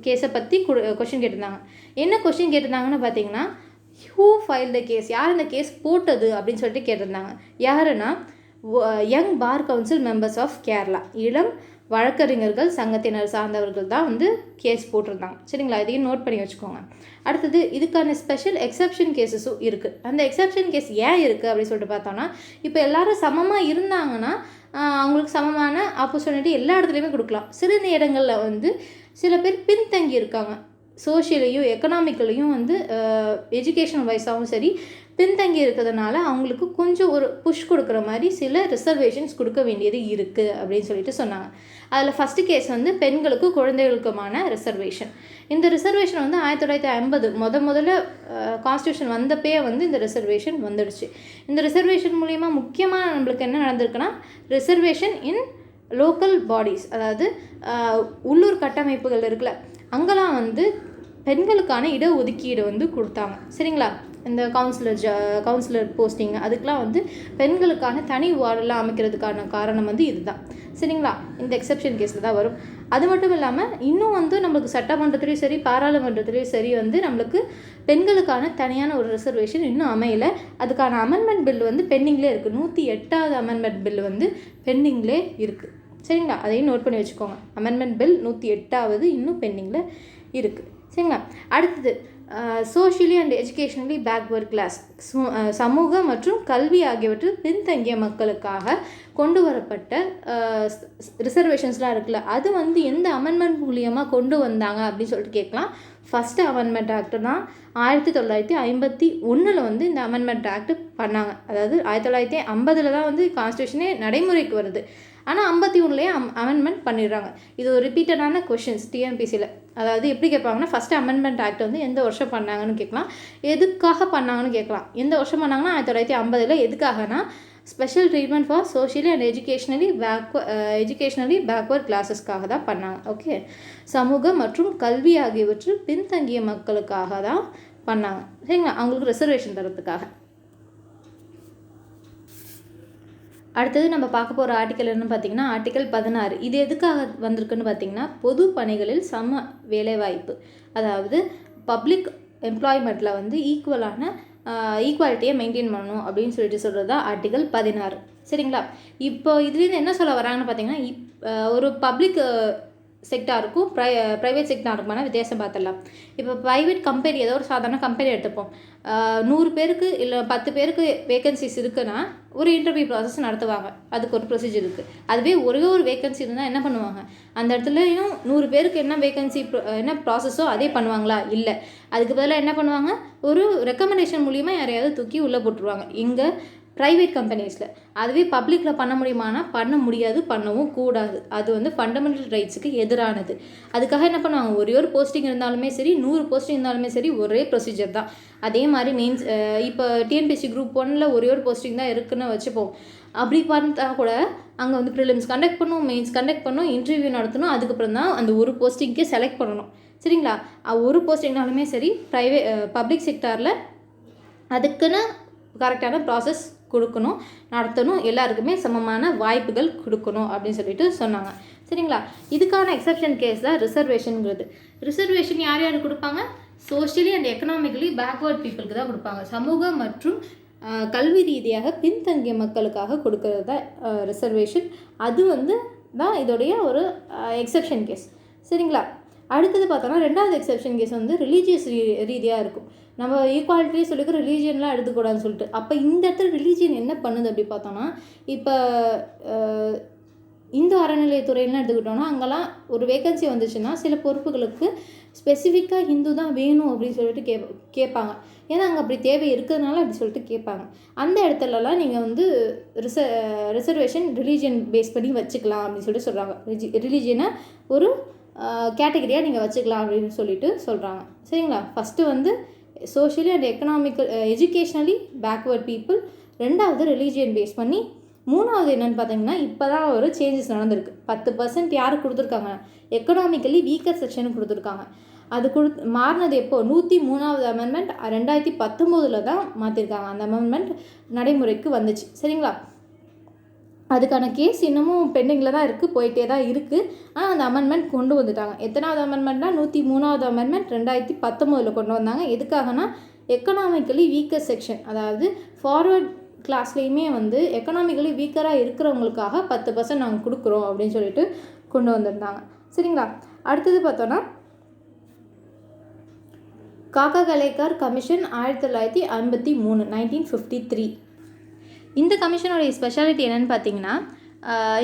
[SPEAKER 1] கேஸை பற்றி கொஸ்டின் கேட்டிருந்தாங்க. என்ன கொஸ்டின் கேட்டிருந்தாங்கன்னு பார்த்தீங்கன்னா, ஹூ ஃபைல் த கேஸ், யார் இந்த கேஸ் போட்டது அப்படின்னு சொல்லிட்டு கேட்டிருந்தாங்க. யாருன்னா young bar council members of Kerala, இளம் வழக்கறிஞர்கள் சங்கத்தினர் சார்ந்தவர்கள் தான் வந்து கேஸ் போட்டிருந்தாங்க. சரிங்களா, இதையும் நோட் பண்ணி வச்சுக்கோங்க. அடுத்தது இதுக்கான ஸ்பெஷல் எக்ஸப்ஷன் கேஸஸும் இருக்குது. அந்த எக்ஸப்ஷன் கேஸ் ஏன் இருக்குது அப்படின்னு சொல்லிட்டு பார்த்தோன்னா, இப்போ எல்லோரும் சமமாக இருந்தாங்கன்னா அவங்களுக்கு சமமான ஆப்பர்ச்சுனிட்டி எல்லா இடத்துலையுமே கொடுக்கலாம். சில இடங்களில் வந்து சில பேர் பின்தங்கி இருக்காங்க. சோஷியலையும் எக்கனாமிக்கலையும் வந்து எஜுகேஷன் வைஸாகவும் சரி பின்தங்கி இருக்கிறதுனால அவங்களுக்கு கொஞ்சம் ஒரு புஷ் கொடுக்குற மாதிரி சில ரிசர்வேஷன்ஸ் கொடுக்க வேண்டியது இருக்குது அப்படின்னு சொல்லிட்டு சொன்னாங்க. அதில் ஃபஸ்ட்டு கேஸ் வந்து பெண்களுக்கு குழந்தைகளுக்குமான ரிசர்வேஷன். இந்த ரிசர்வேஷன் வந்து 1950 முதல்ல கான்ஸ்டியூஷன் வந்தப்பே வந்து இந்த ரிசர்வேஷன் வந்துடுச்சு. இந்த ரிசர்வேஷன் மூலிமா முக்கியமாக நம்மளுக்கு என்ன நடந்திருக்குன்னா, ரிசர்வேஷன் இன் லோக்கல் பாடிஸ், அதாவது உள்ளூர் கட்டமைப்புகள் இருக்குல்ல, அங்கெல்லாம் வந்து பெண்களுக்கான இடஒதுக்கீடு வந்து கொடுத்தாங்க. சரிங்களா, இந்த கவுன்சிலர் போஸ்டிங் அதுக்கெலாம் வந்து பெண்களுக்கான தனி வார்டெல்லாம் அமைக்கிறதுக்கான காரணம் வந்து இதுதான். சரிங்களா, இந்த எக்ஸப்ஷன் கேஸில் தான் வரும். அது மட்டும் இல்லாமல் இன்னும் வந்து நம்மளுக்கு சட்டமன்றத்துலேயும் சரி பாராளுமன்றத்துலேயும் சரி வந்து நம்மளுக்கு பெண்களுக்கான தனியான ஒரு ரிசர்வேஷன் இன்னும் அமையலை. அதுக்கான அமெண்ட்மெண்ட் பில் வந்து பெண்டிங்லேயே இருக்குது. 108வது அமெண்ட்மெண்ட் பில் வந்து பெண்டிங்லேயே இருக்குது. சரிங்களா, அதையும் நோட் பண்ணி வச்சுக்கோங்க. அமெண்ட்மெண்ட் பில் 108வது இன்னும் பெண்டிங்கில் இருக்குது. சரிங்களா, அடுத்தது socially and educationally backward class, சமூக மற்றும் கல்வி ஆகியவற்றில் பின்தங்கிய மக்களுக்காக கொண்டு வரப்பட்ட ரிசர்வேஷன்ஸ்லாம் இருக்குல்ல, அது வந்து எந்த அமெண்ட்மெண்ட் மூலியமாக கொண்டு வந்தாங்க அப்படின்னு சொல்லிட்டு கேட்கலாம். ஃபஸ்ட்டு அமெண்ட்மெண்ட் ஆக்ட் தான் 1951 வந்து இந்த அமெண்ட்மெண்ட் ஆக்ட் பண்ணாங்க. அதாவது 1950 தான் வந்து கான்ஸ்டியூஷனே நடைமுறைக்கு வருது. ஆனால் 51லேயே அமெண்ட்மெண்ட் பண்ணிடுறாங்க. இது ஒரு ரிப்பீட்டடான கொஷின்ஸ் டிஎன்பிசியில். அதாவது எப்படி கேட்பாங்கன்னா, ஃபஸ்ட்டு அமெண்ட்மெண்ட் ஆக்ட் வந்து எந்த வருஷம் பண்ணாங்கன்னு கேட்கலாம், எதுக்காக பண்ணாங்கன்னு கேட்கலாம். எந்த வருஷம் பண்ணாங்கன்னா 1950, எதுக்காகனா special treatment for socially and educationally backward கிளாஸஸ்க்காக தான் பண்ணாங்க. ஓகே, சமூக மற்றும் கல்வி ஆகியவற்றில் பின்தங்கிய மக்களுக்காக தான் பண்ணாங்க. சரிங்களா, அவங்களுக்கு ரிசர்வேஷன் தரத்துக்காக. அடுத்தது நம்ம பார்க்க போகிற ஆர்டிக்கல் என்னன்னு பார்த்தீங்கன்னா, ஆர்டிக்கல் 16. இது எதுக்காக வந்திருக்குன்னு பார்த்தீங்கன்னா, பொது பணிகளில் சம வேலைவாய்ப்பு, அதாவது பப்ளிக் எம்ப்ளாய்மெண்ட்டில் வந்து ஈக்குவாலிட்டியை மெயின்டைன் பண்ணணும் அப்படின்னு சொல்கிறது தான் ஆர்டிக்கல் 16. சரிங்களா, இப்போ இதுலேருந்து என்ன சொல்ல வராங்கன்னு பார்த்தீங்கன்னா, ஒரு பப்ளிக் செக்டாருக்கும் ப்ரைவேட் செக்டாருக்குமான வித்தியாசம் பார்த்துடலாம். இப்போ ப்ரைவேட் கம்பெனி, ஏதோ ஒரு சாதாரண கம்பெனி எடுத்துப்போம். 100 பேருக்கு இல்லை 10 பேருக்கு வேகன்சிஸ் இருக்குன்னா ஒரு இன்டர்வியூ ப்ராசஸ் நடத்துவாங்க. அதுக்கு ஒரு ப்ரொசீஜர் இருக்குது. அதுவே ஒரே ஒரு வேகன்சி இருந்தால் என்ன பண்ணுவாங்க, அந்த இடத்துலையும் 100 பேருக்கு என்ன வேகன்சி என்ன ப்ராசஸோ அதே பண்ணுவாங்களா? இல்லை. அதுக்கு பதிலாக என்ன பண்ணுவாங்க, ஒரு ரெக்கமெண்டேஷன் மூலிமா யாரையாவது தூக்கி உள்ளே போட்டுருவாங்க. இங்கே ப்ரைவேட் கம்பெனிஸில். அதுவே பப்ளிக்கில் பண்ண முடியுமானா பண்ண முடியாது, பண்ணவும் கூடாது. அது வந்து ஃபண்டமெண்டல் ரைட்ஸுக்கு எதிரானது. அதுக்காக என்ன பண்ணுவாங்க, ஒரே ஒரு போஸ்டிங் இருந்தாலுமே சரி 100 போஸ்டிங் இருந்தாலுமே சரி ஒரே ப்ரொசீஜர் தான். அதே மாதிரி மெயின்ஸ் இப்போ டிஎன்பிஎஸ்சி குரூப் 1ல் ஒரே ஒரு போஸ்டிங் தான் இருக்குன்னு வச்சுப்போம். அப்படி பார்த்தா கூட அங்கே வந்து ப்ரிலிம்ஸ் கண்டக்ட் பண்ணணும், மெயின்ஸ் கண்டக்ட் பண்ணணும், இன்டர்வியூ நடத்தணும், அதுக்கப்புறம் தான் அந்த ஒரு போஸ்டிங்க்கே செலக்ட் பண்ணணும். சரிங்களா, ஒரு போஸ்டிங்னாலுமே சரி பப்ளிக் செக்டாரில் அதுக்குன்னு கரெக்டான ப்ராசஸ் கொடுக்கணும், நடத்தணும், எல்லாருக்குமே சமமான வாய்ப்புகள் கொடுக்கணும் அப்படின்னு சொல்லிட்டு சொன்னாங்க. சரிங்களா, இதுக்கான எக்ஸப்ஷன் கேஸ் தான் ரிசர்வேஷனுங்கிறது. ரிசர்வேஷன் யார் யார் கொடுப்பாங்க, சோஷியலி அண்ட் எக்கனாமிக்கலி பேக்வர்ட் பீப்புளுக்கு தான் கொடுப்பாங்க. சமூக மற்றும் கல்வி ரீதியாக பின்தங்கிய மக்களுக்காக கொடுக்கறது தான் ரிசர்வேஷன். அது வந்து தான் இதோடைய ஒரு எக்ஸப்ஷன் கேஸ். சரிங்களா, அடுத்தது பார்த்தோன்னா 2வது எக்ஸப்ஷன் கேஸ் வந்து ரிலீஜியஸ் ரீதியாக இருக்கும். நம்ம ஈக்குவாலிட்டியே சொல்லிக்க ரிலீஜியன்லாம் எடுத்துக்கூடாதுன்னு சொல்லிட்டு, அப்போ இந்த இடத்துல ரிலீஜியன் என்ன பண்ணுது அப்படி பார்த்தோன்னா, இப்போ இந்து அறநிலையத்துறையெல்லாம் எடுத்துக்கிட்டோன்னா அங்கெல்லாம் ஒரு வேகன்சி வந்துச்சுன்னா சில பொறுப்புகளுக்கு ஸ்பெசிஃபிக்காக ஹிந்து தான் வேணும் அப்படின்னு சொல்லிட்டு கேட்பாங்க. ஏன்னா அங்கே அப்படி தேவை இருக்கிறதுனால அப்படி சொல்லிட்டு கேட்பாங்க. அந்த இடத்துலலாம் நீங்கள் வந்து ரிசர்வேஷன் ரிலீஜியன் பேஸ் பண்ணி வச்சுக்கலாம் அப்படின்னு சொல்லிட்டு சொல்கிறாங்க. ரிலீஜியனை ஒரு கேட்டகரியாக நீங்கள் வச்சுக்கலாம் அப்படின்னு சொல்லிட்டு சொல்கிறாங்க. சரிங்களா, ஃபஸ்ட்டு வந்து socially and economical educationally backward people. ரெண்டாவது ரிலீஜியன் பேஸ் பண்ணி. மூணாவது என்னென்னு பார்த்தீங்கன்னா இப்போ தான் ஒரு சேஞ்சஸ் நடந்திருக்கு. 10% யாருக்கு கொடுத்துருக்காங்க, எக்கனாமிக்கலி வீக்கர் செக்ஷனுக்கு கொடுத்துருக்காங்க. அது மாறினது எப்போ, 103வது அமெண்ட்மெண்ட் 2019 தான் மாற்றிருக்காங்க. அந்த அமெண்ட்மெண்ட் நடைமுறைக்கு வந்துச்சு. சரிங்களா? அதுக்கான கேஸ் இன்னமும் பெண்டிங்கில் தான் இருக்குது, போயிட்டே தான் இருக்குது. ஆனால் அந்த அமெண்ட்மெண்ட் கொண்டு வந்துட்டாங்க. எத்தனாவது அமெண்ட்மெண்ட்னா 103வது அமெண்ட்மெண்ட் 2019 கொண்டு வந்தாங்க. எதுக்காகனா எக்கனாமிக்கலி வீக்கர் செக்ஷன், அதாவது ஃபார்வர்ட் கிளாஸ்லேயுமே வந்து எக்கனாமிக்கலி வீக்கராக இருக்கிறவங்களுக்காக 10% நாங்கள் கொடுக்குறோம் அப்படின்னு சொல்லிட்டு கொண்டு வந்திருந்தாங்க. சரிங்களா? அடுத்தது பார்த்தோன்னா காக்கா கலேக்கர் கமிஷன் 1953 1953. இந்த கமிஷனுடைய ஸ்பெஷாலிட்டி என்னென்னு பார்த்தீங்கன்னா,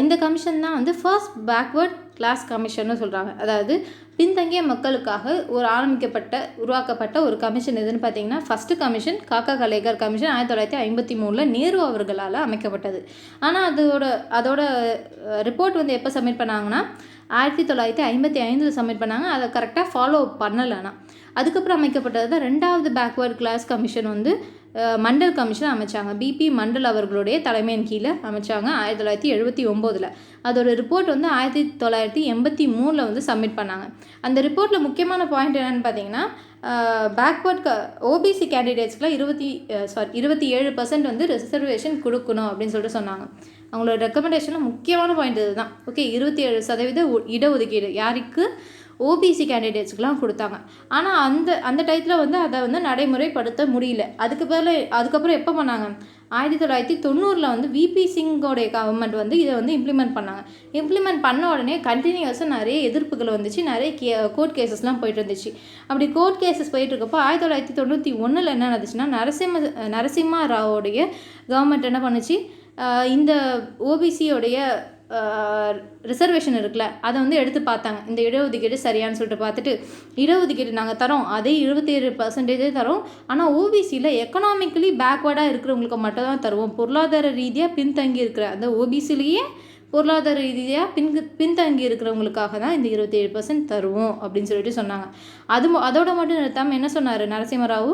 [SPEAKER 1] இந்த கமிஷன் தான் வந்து ஃபர்ஸ்ட் பேக்வேர்ட் கிளாஸ் கமிஷன்னு சொல்கிறாங்க. அதாவது பின்தங்கிய மக்களுக்காக உருவாக்கப்பட்ட ஒரு கமிஷன் எதுன்னு பார்த்தீங்கன்னா, ஃபஸ்ட்டு கமிஷன் காக்கா கலேக்கர் கமிஷன் 1953 நேரு அவர்களால் அமைக்கப்பட்டது. ஆனால் அதோட ரிப்போர்ட் வந்து எப்போ சப்மிட் பண்ணாங்கன்னா 1955 சப்மிட் பண்ணாங்க. அதை கரெக்டாக ஃபாலோ பண்ணலைன்னா அதுக்கப்புறம் அமைக்கப்பட்டது தான் ரெண்டாவது பேக்வேர்ட் கிளாஸ் கமிஷன் வந்து மண்டல் கமிஷன் அமைச்சாங்க. பிபி மண்டல் அவர்களுடைய தலைமையின் கீழே அமைச்சாங்க 1979. அதோட ரிப்போர்ட் வந்து 1983 வந்து சப்மிட் பண்ணாங்க. அந்த ரிப்போர்ட்டில் முக்கியமான பாயிண்ட் என்னென்னு பார்த்தீங்கன்னா, பேக்வேர்ட் ஓபிசி கேண்டிடேட்ஸ்க்குலாம் 27% வந்து ரிசர்வேஷன் கொடுக்கணும் அப்படின்னு சொல்லிட்டு சொன்னாங்க. அவங்களோட ரெக்கமெண்டேஷனில் முக்கியமான பாயிண்ட் இதுதான். ஓகே, 27% இடஒதுக்கீடு யாருக்கு, ஓபிசி கேண்டிடேட்ஸ்க்கெலாம் கொடுத்தாங்க. ஆனால் அந்த டயத்தில் வந்து அதை வந்து நடைமுறைப்படுத்த முடியல. அதுக்கப்புறம் எப்போ பண்ணாங்க, 1990 வந்து விபி சிங்கோடைய கவர்மெண்ட் வந்து இதை வந்து இம்ப்ளிமெண்ட் பண்ணாங்க. இம்ப்ளிமெண்ட் பண்ண உடனே கண்டினியூஸாக நிறைய எதிர்ப்புகள் வந்துச்சு, நிறைய கோர்ட் கேசஸ்லாம் போயிட்டு இருந்துச்சு. அப்படி கோர்ட் கேசஸ் போயிட்டு இருக்கப்போ 1991 என்ன நடந்துச்சுன்னா, நரசிம்மா ராவோடைய கவர்மெண்ட் என்ன பண்ணுச்சு, இந்த ஓபிசியோடைய ரிசர்வேஷன் இருக்குல்ல அதை வந்து எடுத்து பார்த்தாங்க. இந்த இடஒதுக்கீடு சரியானு சொல்லிட்டு பார்த்துட்டு, இடஒதுக்கீடு நாங்கள் தரோம், அதே 27% தரோம், ஆனால் ஓபிசியில் எக்கனாமிக்கலி பேக்வேர்டாக இருக்கிறவங்களுக்கு மட்டும் தான் தருவோம். பொருளாதார ரீதியாக பின்தங்கி இருக்கிற அந்த ஓபிசிலேயே பொருளாதார ரீதியாக பின்தங்கி இருக்கிறவங்களுக்காக தான் இந்த 27% தருவோம் அப்படின்னு சொல்லிட்டு சொன்னாங்க. அதோட மட்டும் நிறுத்தாமல் என்ன சொன்னார் நரசிம்மராவ்,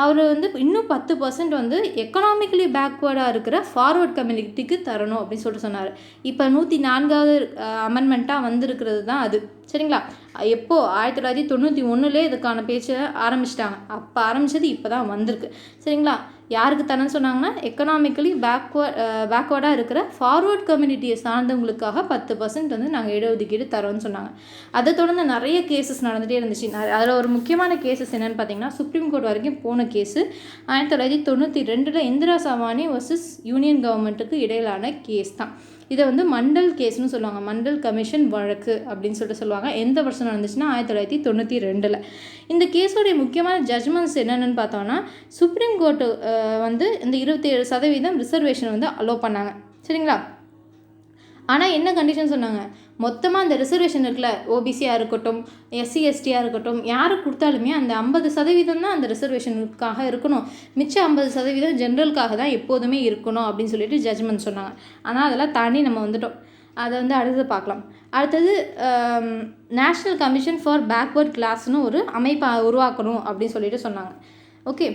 [SPEAKER 1] அவர் வந்து இன்னும் 10% வந்து எக்கனாமிக்கலி பேக்வேர்டாக இருக்கிற ஃபார்வர்ட் கம்யூனிட்டிக்கு தரணும் அப்படின்னு சொல்லிட்டு சொன்னார். இப்போ 104வது அமெண்ட்மெண்ட்டாக வந்திருக்கிறது தான் அது. சரிங்களா? எப்போ 1991 இதுக்கான பேச்சை ஆரம்பிச்சிட்டாங்க. அப்போ ஆரம்பித்தது இப்போ தான் வந்திருக்கு. சரிங்களா? யாருக்கு தரேன்னு சொன்னாங்கன்னா, எக்கனாமிக்கலி பேக்வேர்டாக இருக்கிற ஃபார்வர்ட் கம்யூனிட்டியை சார்ந்தவங்களுக்காக 10% வந்து நாங்கள் இடஒதுக்கீடு தரோன்னு சொன்னாங்க. அதை தொடர்ந்து நிறைய கேசஸ் நடந்துகிட்டே இருந்துச்சு. அதில் ஒரு முக்கியமான கேசஸ் என்னென்னு பார்த்தீங்கன்னா, சுப்ரீம் கோர்ட் வரைக்கும் போன கேஸு 1992 இந்திரா சாவானி வர்சஸ் யூனியன் கவர்மெண்ட்டுக்கு இடையிலான கேஸ் தான். இதை வந்து மண்டல் கேஸ்னு சொல்லுவாங்க, மண்டல் கமிஷன் வழக்கு அப்படின்னு சொல்லிட்டு சொல்லுவாங்க. எந்த வருஷம் நடந்துச்சுன்னா 1992. இந்த கேஸோடைய முக்கியமான ஜட்ஜ்மெண்ட்ஸ் என்னென்னு பார்த்தோன்னா, சுப்ரீம் கோர்ட்டு வந்து இந்த 27% ரிசர்வேஷன் வந்து அலோவ் பண்ணாங்க. சரிங்களா? ஆனால் என்ன கண்டிஷன் சொன்னாங்க, மொத்தமாக அந்த ரிசர்வேஷன் இருக்குல்ல, ஓபிசியாக இருக்கட்டும், எஸ்சி எஸ்டியாக இருக்கட்டும், யாருக்கு கொடுத்தாலுமே அந்த 50% தான் அந்த ரிசர்வேஷனுக்காக இருக்கணும், மிச்சம் 50% ஜென்ரலுக்காக தான் எப்போதுமே இருக்கணும் அப்படின்னு சொல்லிட்டு ஜட்ஜ்மெண்ட் சொன்னாங்க. ஆனால் அதெல்லாம் தாண்டி நம்ம வந்துட்டோம். அதை வந்து அடுத்தது பார்க்கலாம். அடுத்தது நேஷ்னல் கமிஷன் ஃபார் பேக்வேர்ட் கிளாஸ்னு ஒரு அமைப்பை உருவாக்கணும் அப்படின்னு சொல்லிட்டு சொன்னாங்க. ஓகே,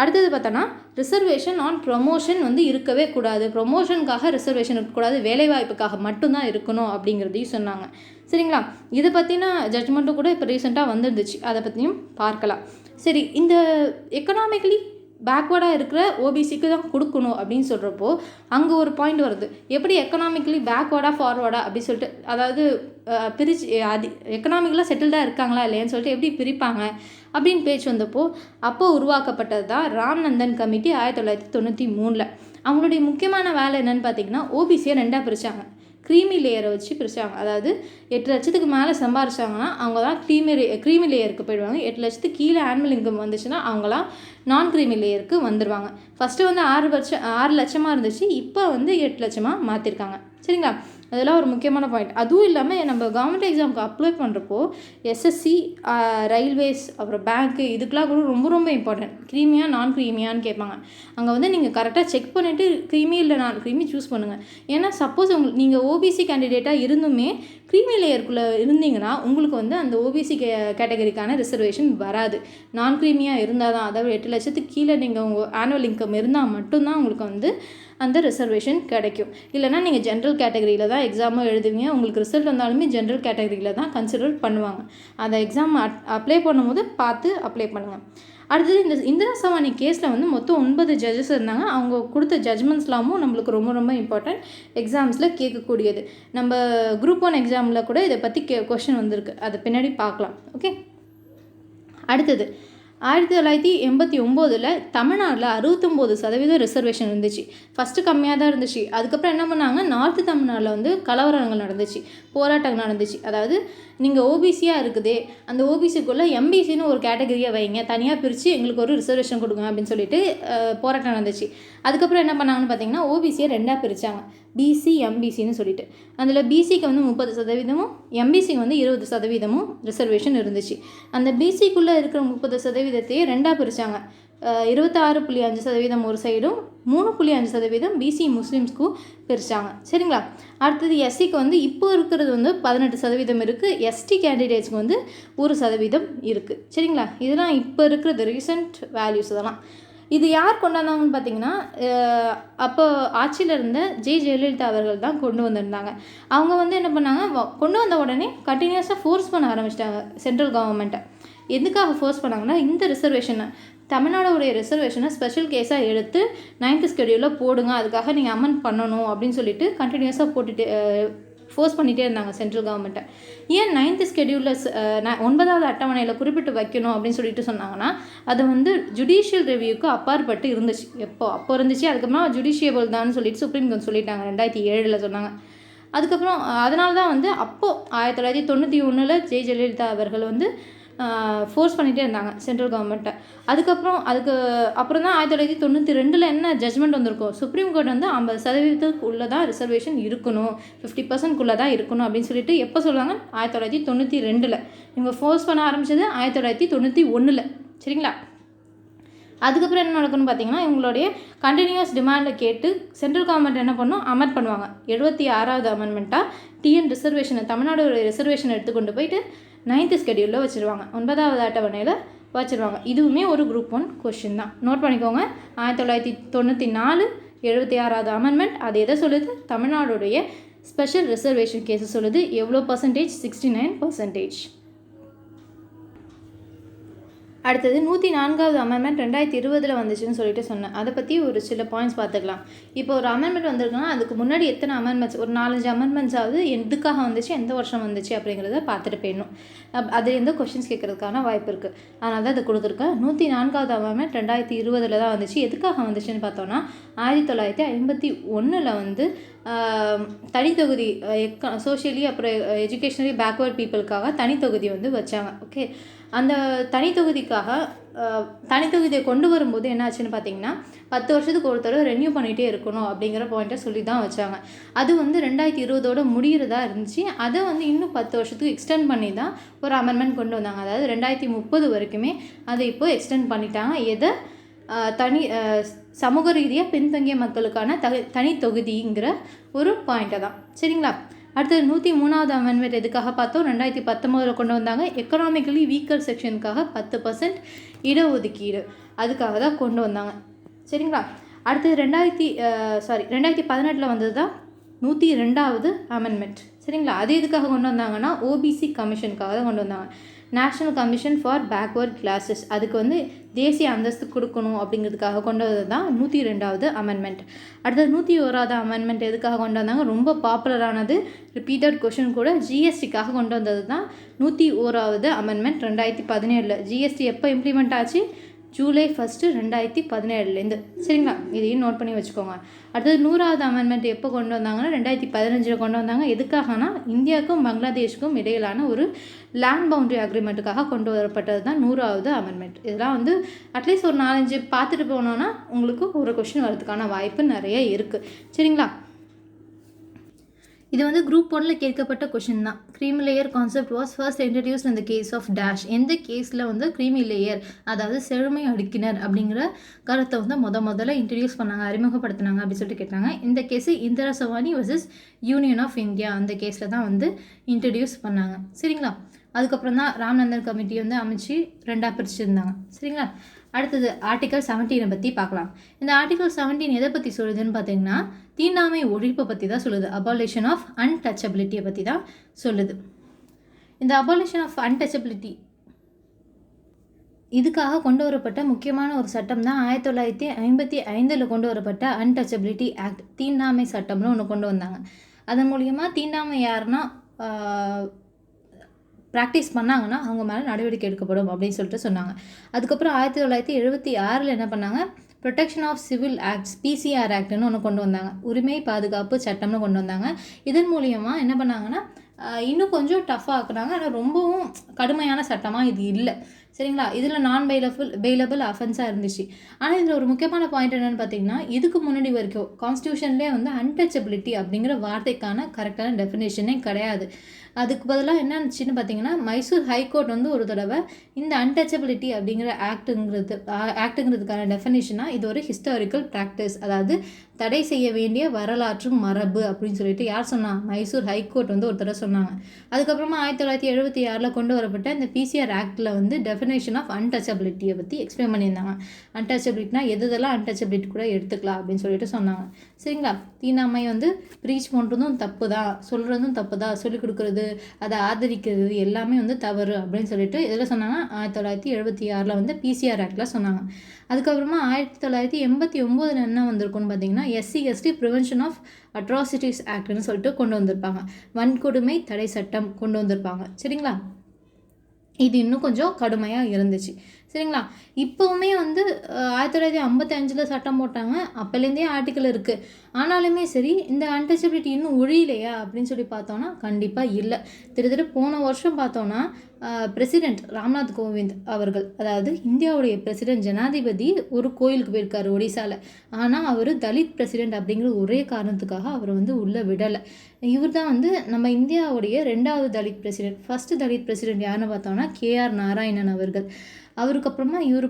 [SPEAKER 1] அடுத்தது பார்த்தோன்னா ரிசர்வேஷன் ஆன் ப்ரொமோஷன் வந்து இருக்கவே கூடாது, ப்ரொமோஷனுக்காக ரிசர்வேஷன் இருக்கக்கூடாது, வேலைவாய்ப்புக்காக மட்டும்தான் இருக்கணும் அப்படிங்கிறதையும் சொன்னாங்க. சரிங்களா? இதை பற்றின ஜட்ஜ்மெண்ட்டும் கூட இப்போ ரீசெண்டாக வந்துருந்துச்சு, அதை பற்றியும் பார்க்கலாம். சரி, இந்த எக்கனாமிக்கலி பேக்வேர்டாக இருக்கிற ஓபிசிக்கு தான் கொடுக்கணும் அப்படின்னு சொல்கிறப்போ அங்கே ஒரு பாயிண்ட் வருது, எப்படி எக்கனாமிக்கலி பேக்வேர்டாக ஃபார்வர்டாக அப்படி சொல்லிட்டு, அதாவது பிரித்து எக்கனாமிக்கலாக செட்டில்டாக இருக்காங்களா இல்லையான்னு சொல்லிட்டு எப்படி பிரிப்பாங்க அப்படின்னு பேச்சு வந்தப்போ அப்போது உருவாக்கப்பட்டது தான் ராம்நந்தன் கமிட்டி 1993. அவங்களுடைய முக்கியமான வேலை என்னென்னு பார்த்தீங்கன்னா, ஓபிசியை 2ஆக பிரித்தாங்க. க்ரீமி லேயரை வச்சு பிரித்தாங்க. அதாவது 8 லட்சத்துக்கு மேலே சம்பாரிச்சாங்கன்னா அவங்க தான் க்ரீமி லேயருக்கு போயிடுவாங்க. 8 லட்சத்துக்கு கீழே ஆனுவல் இன்கம் வந்துச்சுன்னா அவங்களாம் நான் க்ரீமி லேயருக்கு வந்துடுவாங்க. ஃபஸ்ட்டு வந்து 6 லட்சமாக இருந்துச்சு, இப்போ வந்து 8 லட்சமாக மாற்றிருக்காங்க. சரிங்களா? அதெல்லாம் ஒரு முக்கியமான பாயிண்ட். அதுவும் இல்லாமல் நம்ம கவர்மெண்ட் எக்ஸாமுக்கு அப்ளை பண்ணுறப்போ எஸ்எஸ்சி, ரயில்வேஸ், அப்புறம் பேங்க்கு இதுக்கெலாம் கூட ரொம்ப ரொம்ப இம்பார்ட்டன்ட். க்ரீமியா நான் க்ரீமியான்னு கேட்பாங்க. அங்கே வந்து நீங்கள் கரெக்டாக செக் பண்ணிவிட்டு க்ரீமி இல்லை நான் க்ரீமி சூஸ் பண்ணுங்கள். ஏன்னா சப்போஸ் நீங்கள் ஓபிசி கேண்டிடேட்டாக இருந்துமே க்ரீமி லேயருக்குள்ளே இருந்தீங்கன்னா உங்களுக்கு வந்து அந்த ஓபிசி கேட்டகரிக்கான ரிசர்வேஷன் வராது. நான் க்ரீமியாக இருந்தால் தான், அதாவது 8 லட்சத்துக்கு கீழே நீங்கள் உங்கள் ஆனுவல் இன்கம் இருந்தால் மட்டும்தான் உங்களுக்கு வந்து அந்த ரிசர்வேஷன் கிடைக்கும். இல்லைனா நீங்கள் ஜென்ரல் கேட்டகரியில் தான் எக்ஸாமும் எழுதுவீங்க. உங்களுக்கு ரிசல்ட் வந்தாலுமே ஜென்ரல் கேட்டகரியில் தான் கன்சிடர் பண்ணுவாங்க. அந்த எக்ஸாம் அப்ளை பண்ணும்போது பார்த்து அப்ளை பண்ணுங்கள். அடுத்தது இந்த இந்திரா சவானி கேஸில் வந்து மொத்தம் 9 ஜட்ஜஸ் இருந்தாங்க. அவங்க கொடுத்த ஜட்ஜ்மெண்ட்ஸ்லாமும் நம்மளுக்கு ரொம்ப ரொம்ப இம்பார்ட்டன்ட், எக்ஸாம்ஸில் கேட்கக்கூடியது. நம்ம குரூப் 1 எக்ஸாமில் கூட இதை பற்றி கொஷின் வந்திருக்கு, அதை பின்னாடி பார்க்கலாம். ஓகே, அடுத்தது 1989 தமிழ்நாட்டில் 69% ரிசர்வேஷன் இருந்துச்சு. ஃபஸ்ட்டு கம்மியாக தான் இருந்துச்சு. அதுக்கப்புறம் என்ன பண்ணாங்க, நார்த்து தமிழ்நாட்டில் வந்து கலவரங்கள் நடந்துச்சு, போராட்டங்கள் நடந்துச்சு. அதாவது நீங்கள் ஓபிசியாக இருக்குதே, அந்த ஓபிசிக்குள்ளே எம்பிசின்னு ஒரு கேட்டகரியாக வைங்க, தனியாக பிரித்து எங்களுக்கு ஒரு ரிசர்வேஷன் கொடுங்க அப்படின்னு சொல்லிட்டு போராட்டம் நடந்துச்சு. அதுக்கப்புறம் என்ன பண்ணாங்கன்னு பார்த்தீங்கன்னா, ஓபிசியை 2ஆக பிரித்தாங்க, பிசி எம்பிசின்னு சொல்லிட்டு. அதில் பிசிக்கு வந்து 30%, எம்பிசிக்கு வந்து 20% ரிசர்வேஷன் இருந்துச்சு. அந்த பிசிக்குள்ளே இருக்கிற 30%ஐயே 2ஆக பிரித்தாங்க. 26.5% ஒரு சைடும், 3.5% பிசி முஸ்லீம்ஸ்க்கும் பிரித்தாங்க. சரிங்களா? அடுத்தது எஸ்சிக்கு வந்து இப்போ இருக்கிறது வந்து 18% இருக்குது. எஸ்டி கேண்டிடேட்ஸ்க்கு வந்து 1% இருக்குது. சரிங்களா? இதெல்லாம் இப்போ இருக்கிறது ரீசெண்ட் வேல்யூஸ். இதெல்லாம் இது யார் கொண்டு வந்தாங்கன்னு பார்த்தீங்கன்னா, அப்போ ஆட்சியில் இருந்த ஜெயலலிதா அவர்கள் தான் கொண்டு வந்திருந்தாங்க. அவங்க வந்து என்ன பண்ணாங்க, கொண்டு வந்த உடனே கண்டினியூஸாக ஃபோர்ஸ் பண்ண ஆரம்பிச்சிட்டாங்க சென்ட்ரல் கவர்மெண்ட்டை. எதுக்காக ஃபோர்ஸ் பண்ணாங்கன்னா, இந்த ரிசர்வேஷனை, தமிழ்நாடுடைய ரிசர்வேஷனை ஸ்பெஷல் கேஸாக எடுத்து 9th ஸ்கெடியூலில் போடுங்க, அதுக்காக நீங்கள் அமெண்ட் பண்ணணும் அப்படின்னு சொல்லிட்டு கண்டினியூஸாக ஃபோர்ஸ் பண்ணிகிட்டே இருந்தாங்க சென்ட்ரல் கவர்மெண்ட்டை. ஏன் 9th ஸ்கெடியூலில் 9வது அட்டவணையில் குறிப்பிட்டு வைக்கணும் அப்படின்னு சொல்லிட்டு சொன்னாங்கன்னா, அது வந்து ஜுடிஷியல் ரிவ்யூக்கு அப்பாற்பட்டு இருந்துச்சு. அப்போ இருந்துச்சு. அதுக்கப்புறம் ஜுடிஷியபிள் தான் சொல்லிட்டு சுப்ரீம் கோர்ட் சொல்லிட்டாங்க, 2007 சொன்னாங்க. அதுக்கப்புறம் அதனால தான் வந்து அப்போது 1991 ஜெயலலிதா அவர்கள் வந்து ஃபோர்ஸ் பண்ணிகிட்டே இருந்தாங்க சென்ட்ரல் கவர்மெண்ட்டை. அப்புறம் தான் 1992 என்ன ஜட்ஜ்மெண்ட் வந்திருக்கும், சுப்ரீம் கோர்ட் வந்து 50% தான் ரிசர்வேஷன் இருக்கணும், 50% தான் இருக்கணும் அப்படின்னு சொல்லிட்டு எப்போ சொல்லுவாங்க, 1992. இவங்க ஃபோர்ஸ் பண்ண ஆரம்பித்தது 1991. சரிங்களா? அதுக்கப்புறம் என்ன நடக்கும்னு பார்த்தீங்கன்னா, இவங்களுடைய கண்டினியூஸ் டிமாண்டை கேட்டு சென்ட்ரல் கவர்மெண்ட் என்ன பண்ணும், அமெண்ட் பண்ணுவாங்க. 76வது அமெண்ட்மெண்ட்டாக டிஎன் ரிசர்வேஷனை, தமிழ்நாடு ரிசர்வேஷனை எடுத்துக்கொண்டு போயிட்டு 9th ஸ்கெடியூலில் வச்சுருவாங்க, 9வது அட்டவணையில் வச்சுருவாங்க. இதுவுமே ஒரு குரூப் 1 கொஷின் தான், நோட் பண்ணிக்கோங்க. 1994 76வது அமெண்ட்மெண்ட் அது எதை சொல்லுது, தமிழ்நாடுடைய ஸ்பெஷல் ரிசர்வேஷன் கேஸை சொல்லுது. எவ்வளோ பர்சன்டேஜ், 69%. அடுத்தது 104வது அமெண்ட்மெண்ட் 2020 வந்துச்சுன்னு சொல்லிட்டு சொன்னேன். அதை பற்றி ஒரு சில பாயிண்ட்ஸ் பார்த்துக்கலாம். இப்போ ஒரு அமெண்ட்மெண்ட் வந்திருக்குன்னா அதுக்கு முன்னாடி எத்தனை அமெண்ட்மெண்ட்ஸ், ஒரு 4-5 அமெண்ட்மெண்ட்ஸாவது எதுக்காக வந்துச்சு, எந்த வருஷம் வந்துச்சு அப்படிங்கிறத பார்த்துட்டு போயிடணும். அது எந்த கொஷின்ஸ் கேட்குறதுக்கான வாய்ப்பு இருக்குது. அதனால தான் அதை கொடுத்துருக்கேன். 104வது அமெண்ட்மெண்ட் 2020 தான் வந்துச்சு. எதுக்காக வந்துச்சுன்னு பார்த்தோன்னா, 1951 வந்து தனித்தொகுதி சோஷியலி அப்புறம் எஜுகேஷனலி பேக்வேர்ட் பீப்புளுக்காக தனித்தொகுதி வந்து வச்சாங்க. ஓகே, அந்த தனித்தொகுதியை கொண்டு வரும்போது என்ன ஆச்சுன்னு பார்த்தீங்கன்னா, 10 வருஷத்துக்கு ஒருத்தர் ரெனியூ பண்ணிகிட்டே இருக்கணும் அப்படிங்கிற பாயிண்ட்டை சொல்லி தான் வச்சாங்க. அது வந்து 2020 முடிகிறதா இருந்துச்சு. அதை வந்து இன்னும் 10 வருஷத்துக்கு எக்ஸ்டெண்ட் பண்ணி தான் ஒரு அமெண்ட்மெண்ட் கொண்டு வந்தாங்க. அதாவது 2030 வரைக்குமே அதை இப்போ எக்ஸ்டெண்ட் பண்ணிட்டாங்க. எதை சமூக ரீதியாக பின்தங்கிய மக்களுக்கான தனித்தொகுதிங்கிற ஒரு பாயிண்ட்டை தான். சரிங்களா? அடுத்தது 103வது அமெண்ட்மெண்ட் எதுக்காக பார்த்தோம், 2019 கொண்டு வந்தாங்க. எக்கனாமிக்கலி வீக்கர் செக்ஷனுக்காக 10% இடஒதுக்கீடு, அதுக்காக தான் கொண்டு வந்தாங்க. சரிங்களா? அடுத்தது 2018 வந்தது தான் 102வது அமெண்ட்மெண்ட். சரிங்களா? அது எதுக்காக கொண்டு வந்தாங்கன்னா, ஓபிசி கமிஷனுக்காக தான் கொண்டு வந்தாங்க. National commission for backward classes, அதுக்கு வந்து தேசிய அந்தஸ்து கொடுக்கணும் அப்படிங்கிறதுக்காக கொண்டு வந்தது தான் 102வது அமெண்ட்மெண்ட். அடுத்தது 101வது அமெண்ட்மெண்ட் எதுக்காக கொண்டு வந்தாங்க, ரொம்ப பாப்புலரானது, ரிப்பீட்டட் கொஷின் கூட, ஜிஎஸ்டிக்காக கொண்டு வந்தது தான் 101வது அமெண்ட்மெண்ட் 2017. ஜிஎஸ்டி எப்போ இம்ப்ளிமெண்ட் ஆச்சு, ஜூலை 1, 2017. சரிங்களா? இதையும் நோட் பண்ணி வச்சுக்கோங்க. அடுத்தது 100வது அமெண்ட்மெண்ட் எப்போ கொண்டு வந்தாங்கன்னா, 2015 கொண்டு வந்தாங்க. எதுக்காகனா, இந்தியாவுக்கும் பங்களாதேஷுக்கும் இடையிலான ஒரு லேண்ட் பவுண்டரி அக்ரிமெண்ட்டுக்காக கொண்டு வரப்பட்டது தான் 100வது அமெண்ட்மெண்ட். இதெல்லாம் வந்து அட்லீஸ்ட் ஒரு 4-5 பார்த்துட்டு போனோன்னா உங்களுக்கு ஒரு கொஷின் வரதுக்கான வாய்ப்பு நிறைய இருக்குது. சரிங்களா? இது வந்து குரூப் 1ல் கேட்கப்பட்ட கொஷின் தான். Creamy layer concept was first introduced in the case of dash. எந்த கேஸில் வந்து க்ரீமி லேயர் அதாவது செழுமை அடுக்கினர் அப்படிங்கிற கருத்தை வந்து முதல்ல இன்ட்ரடியூஸ் பண்ணாங்க, அறிமுகப்படுத்தினாங்க அப்படின்னு சொல்லிட்டு கேட்டாங்க. இந்த case Indra Sawhney versus union of India அந்த கேஸில் தான் வந்து இன்ட்ரடியூஸ் பண்ணாங்க. சரிங்களா? அதுக்கப்புறம் தான் ராம்நந்தன் கமிட்டி வந்து அமைச்சு 2ஆக பிரிச்சுருந்தாங்க. சரிங்களா? அடுத்தது ஆர்டிகல் 17 பற்றி பார்க்கலாம். இந்த ஆர்டிகல் 17 எதை பற்றி சொல்லுதுன்னு பார்த்தீங்கன்னா தீண்டாமை ஒழிப்பை பற்றி தான் சொல்லுது. அபாலிஷன் ஆஃப் அன்டச்சபிலிட்டியை பற்றி தான் சொல்லுது. இந்த அபாலிஷன் ஆஃப் அன்டச்சபிலிட்டி இதுக்காக கொண்டு வரப்பட்ட முக்கியமான ஒரு சட்டம் தான் 1955 கொண்டு வரப்பட்ட அன்டச்சபிலிட்டி ஆக்ட், தீண்டாமை சட்டம்னு ஒன்று கொண்டு வந்தாங்க. அதன் மூலியமாக தீண்டாமை யாருன்னா ப்ராக்டிஸ் பண்ணாங்கன்னா அவங்க மேலே நடவடிக்கை எடுக்கப்படும் அப்படின்னு சொல்லிட்டு சொன்னாங்க. அதுக்கப்புறம் 1976 என்ன பண்ணாங்க, protection of civil acts PCR ஆக்ட்னு ஒன்று கொண்டு வந்தாங்க. உரிமை பாதுகாப்பு சட்டம்னு கொண்டு வந்தாங்க. இதன் மூலியமாக என்ன பண்ணாங்கன்னா இன்னும் கொஞ்சம் டஃப்பாக ஆக்குனாங்க. ஆனால் ரொம்பவும் கடுமையான சட்டமாக இது இல்லை. சரிங்களா? இதில் நான் பெயிலபிள் அஃபென்ஸாக இருந்துச்சு. ஆனால் இதில் ஒரு முக்கியமான பாயிண்ட் என்னென்னு பார்த்தீங்கன்னா இதுக்கு முன்னாடி வரைக்கும் கான்ஸ்டியூஷன்லேயே வந்து அன்டச்சபிலிட்டி அப்படிங்கிற வார்த்தைக்கான கரெக்டான டெஃபினேஷனே கிடையாது. அதுக்கு பதிலாக என்ன இருந்துச்சுன்னு பார்த்தீங்கன்னா மைசூர் ஹைகோர்ட் வந்து ஒரு தடவை இந்த அன்டச்சபிலிட்டி அப்படிங்கிற ஆக்டுங்கிறதுக்கான டெஃபினேஷனாக இது ஒரு ஹிஸ்டாரிக்கல் ப்ராக்டிஸ், அதாவது தடை செய்ய வேண்டிய வரலாற்று மரபு அப்படின்னு சொல்லிட்டு யார் சொன்னாங்க? மைசூர் ஹைகோர்ட் வந்து ஒரு தடவை சொன்னாங்க. அதுக்கப்புறமா 1976 கொண்டு வரப்பட்ட இந்த பிசிஆர் ஆக்டில் வந்து டெஃபினேஷன் ஆஃப் அன்டச்சபிலிட்டியை பற்றி எக்ஸ்பிளைன் பண்ணியிருந்தாங்க. அன்டச்சபிலிட்டினா எதெல்லாம் அன்டச்சபிலிட்டி கூட எடுத்துக்கலாம் அப்படின்னு சொல்லிட்டு சொன்னாங்க. சரிங்களா? தீண்டாமை வந்து ப்ரீச் பண்ணுறதும் தப்பு தான், சொல்கிறதும் தப்பு தான், சொல்லிக் கொடுக்குறது அதை ஆதரிக்கிறது எல்லாமே வந்து தவறு அப்படின்னு சொல்லிட்டு இதில் சொன்னாங்க. 1976 வந்து பிசிஆர் ஆக்டில் சொன்னாங்க. அதுக்கப்புறமா 1989 என்ன வந்திருக்குன்னு பார்த்தீங்கன்னா SC/ST ப்ரிவென்ஷன் ஆஃப் அட்ராசிட்டிஸ் ஆக்ட்னு சொல்லிட்டு கொண்டு வந்திருப்பாங்க. வன்கொடுமை தடை சட்டம் கொண்டு வந்திருப்பாங்க. சரிங்களா? இது இன்னும் கொஞ்சம் கடுமையாக இருந்துச்சு. சரிங்களா? இப்போவுமே வந்து 1955 சட்டம் போட்டாங்க. அப்போலேருந்தே ஆர்டிக்கல் இருக்குது. ஆனாலுமே சரி இந்த அன்டச்சபிலிட்டி இன்னும் ஒழியலையா அப்படின்னு சொல்லி பார்த்தோன்னா கண்டிப்பாக இல்லை. திரு போன வருஷம் பார்த்தோன்னா பிரசிடெண்ட் ராம்நாத் கோவிந்த் அவர்கள், அதாவது இந்தியாவுடைய பிரசிடெண்ட் ஜனாதிபதி ஒரு கோயிலுக்கு போயிருக்காரு ஒடிசாவில். ஆனால் அவர் தலித் பிரசிடெண்ட் அப்படிங்கிற ஒரே காரணத்துக்காக அவர் வந்து உள்ளே விடலை. இவர் தான் வந்து நம்ம இந்தியாவுடைய 2வது Dalit president. First Dalit president யாருன்னு பார்த்தோன்னா KR நாராயணன் அவர்கள். அவருக்கு அப்புறமா இவர்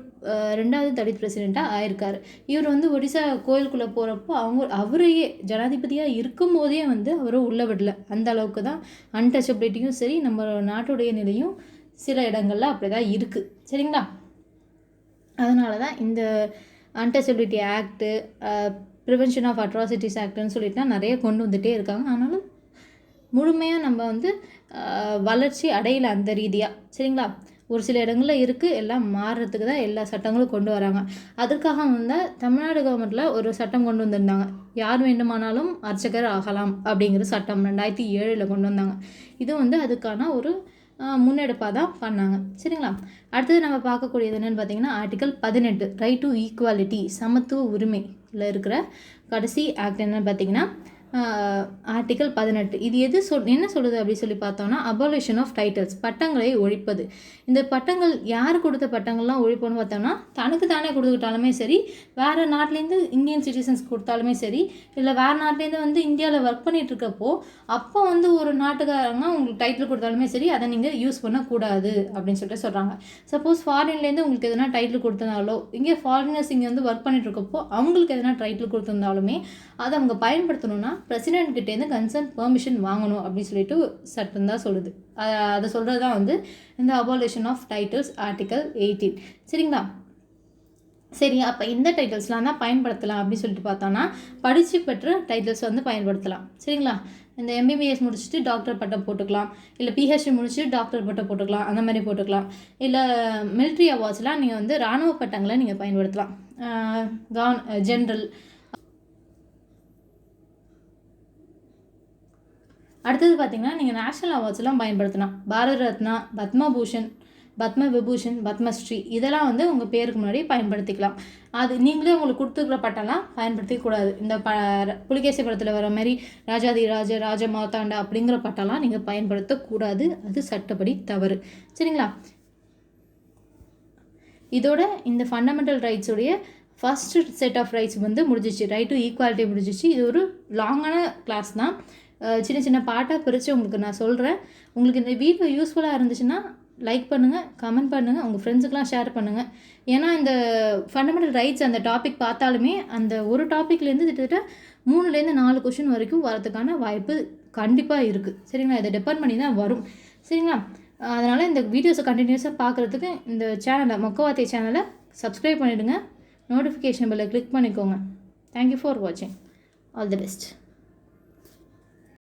[SPEAKER 1] 2வது தலித் பிரசிடெண்ட்டாக ஆயிருக்காரு. இவர் வந்து ஒடிசா கோயிலுக்குள்ளே போகிறப்போ அவரையே ஜனாதிபதியாக இருக்கும் போதே வந்து அவரை உள்ளே விடலை. அந்த அளவுக்கு தான் அன்டச்சபிலிட்டியும் சரி நம்ம நாட்டுடைய நிலையும் சில இடங்களில் அப்படி தான் இருக்குது. சரிங்களா? அதனால தான் இந்த untouchability act, prevention of atrocities ஆக்டுன்னு சொல்லிட்டு நிறைய கொண்டு வந்துகிட்டே இருக்காங்க. ஆனாலும் முழுமையாக நம்ம வந்து வளர்ச்சி அடையலை அந்த ரீதியாக. சரிங்களா? ஒரு சில இடங்களில் இருக்குது, எல்லாம் மாறுறதுக்கு தான் எல்லா சட்டங்களும் கொண்டு வராங்க. அதற்காக வந்து தமிழ்நாடு கவர்மெண்ட்டில் ஒரு சட்டம் கொண்டு வந்திருந்தாங்க. யார் வேண்டுமானாலும் அர்ச்சகர் ஆகலாம் அப்படிங்கிற சட்டம் 2007 கொண்டு வந்தாங்க. இது வந்து அதுக்கான ஒரு முன்னெடுப்பாக தான் பண்ணாங்க. சரிங்களா? அடுத்தது நம்ம பார்க்கக்கூடியது என்னென்னு பார்த்தீங்கன்னா ஆர்டிகல் 18 ரைட் டு ஈக்குவாலிட்டி, சமத்துவ உரிமையில் இருக்கிற கடைசி ஆக்ட் என்னென்னு பார்த்தீங்கன்னா ஆர்டிகல் 18. இது என்ன சொல்லுது அப்படி சொல்லி பார்த்தோம்னா அபாலிஷன் ஆஃப் டைட்டில்ஸ், பட்டங்களை ஒழிப்பது. இந்த பட்டங்கள் யார் கொடுத்த பட்டங்கள்லாம் ஒழிப்போன்னு பார்த்தோம்னா தனக்கு தானே கொடுத்துக்கிட்டாலுமே சரி, வேறு நாட்டிலேருந்து இந்தியன் சிட்டிசன்ஸ் கொடுத்தாலுமே சரி, இல்லை வேறு நாட்டிலேருந்து வந்து இந்தியாவில் ஒர்க் பண்ணிகிட்டு இருக்கப்போ அப்போ வந்து ஒரு நாட்டுக்காரங்க உங்களுக்கு டைட்டில் கொடுத்தாலுமே சரி அதை நீங்கள் யூஸ் பண்ணக்கூடாது அப்படின்னு சொல்லிட்டு சொல்கிறாங்க. சப்போஸ் ஃபாரின்லேருந்து உங்களுக்கு எதனா டைட்டில் கொடுத்தனாலோ, இங்கே ஃபாரினர்ஸ் இங்கே வந்து ஒர்க் பண்ணிட்டு இருக்கப்போ அவங்களுக்கு எதனா டைட்டில் கொடுத்துருந்தாலுமே அதை அவங்க பயன்படுத்தணும்னா பிரசிடென்ட் கிட்டேருந்து கன்சர்ன் பெர்மிஷன் வாங்கணும் அப்படின்னு சொல்லிட்டு சட்டம் தான் சொல்லுது. அதை சொல்கிறது தான் வந்து இந்த அபாலிஷன் ஆஃப் டைட்டில்ஸ் ஆர்டிகல் 18. சரிங்களா? சரி, அப்போ இந்த டைட்டில்ஸ்லாம் தான் பயன்படுத்தலாம் அப்படின்னு சொல்லிட்டு பார்த்தோன்னா படித்து பெற்ற டைட்டில்ஸ் வந்து பயன்படுத்தலாம். சரிங்களா? இந்த MBBS முடிச்சுட்டு டாக்டர் பட்டம் போட்டுக்கலாம், இல்லை PhD முடிச்சுட்டு டாக்டர் பட்டம் போட்டுக்கலாம், அந்த மாதிரி போட்டுக்கலாம். இல்லை மிலிட்ரி அவார்ட்ஸ்லாம் நீங்கள் வந்து இராணுவ பட்டங்களை நீங்கள் பயன்படுத்தலாம். ஜென்ரல். அடுத்தது பார்த்திங்கன்னா நீங்கள் நேஷ்னல் அவார்ட்ஸ்லாம் பயன்படுத்தலாம். பாரத ரத்னா, பத்மபூஷன், பத்ம விபூஷன், பத்மஸ்ரீ இதெல்லாம் வந்து உங்கள் பேருக்கு முன்னாடி பயன்படுத்திக்கலாம். அது நீங்களே உங்களுக்கு கொடுத்துருக்குற பட்டம்லாம் பயன்படுத்திக்கூடாது. இந்த புலிகேசி படத்தில் வர மாதிரி ராஜாதி ராஜ மார்த்தாண்டா அப்படிங்கிற பட்டம்லாம் நீங்கள் பயன்படுத்தக்கூடாது. அது சட்டப்படி தவறு. சரிங்களா? இதோட இந்த ஃபண்டமெண்டல் ரைட்ஸுடைய ஃபஸ்ட்டு செட் ஆஃப் ரைட்ஸ் வந்து முடிஞ்சிச்சு. ரைட் டு ஈக்குவாலிட்டி முடிஞ்சிச்சு. இது ஒரு லாங்கான கிளாஸ் தான். சின்ன சின்ன பார்ட்டாக பிரித்து உங்களுக்கு நான் சொல்கிறேன். உங்களுக்கு இந்த வீடியோ யூஸ்ஃபுல்லாக இருந்துச்சுன்னா லைக் பண்ணுங்கள், கமெண்ட் பண்ணுங்கள், உங்கள் ஃப்ரெண்ட்ஸுக்கெலாம் ஷேர் பண்ணுங்கள். ஏன்னா இந்த ஃபண்டமெண்டல் ரைட்ஸ் அந்த டாபிக் பார்த்தாலுமே அந்த ஒரு டாப்பிக்லேருந்து கிட்டத்தட்ட 3லேருந்து 4 கொஷின் வரைக்கும் வரதுக்கான வாய்ப்பு கண்டிப்பாக இருக்குது. சரிங்களா? இதை டிபெண்ட் பண்ணி தான் வரும். சரிங்களா? அதனால் இந்த வீடியோஸை கண்டினியூஸாக பார்க்குறதுக்கு இந்த சேனலை மொக்கவார்த்தை சேனலை சப்ஸ்கிரைப் பண்ணிவிடுங்க. நோட்டிஃபிகேஷன் பெல்லை கிளிக் பண்ணிக்கோங்க. தேங்க்யூ ஃபார் வாட்சிங். All the best.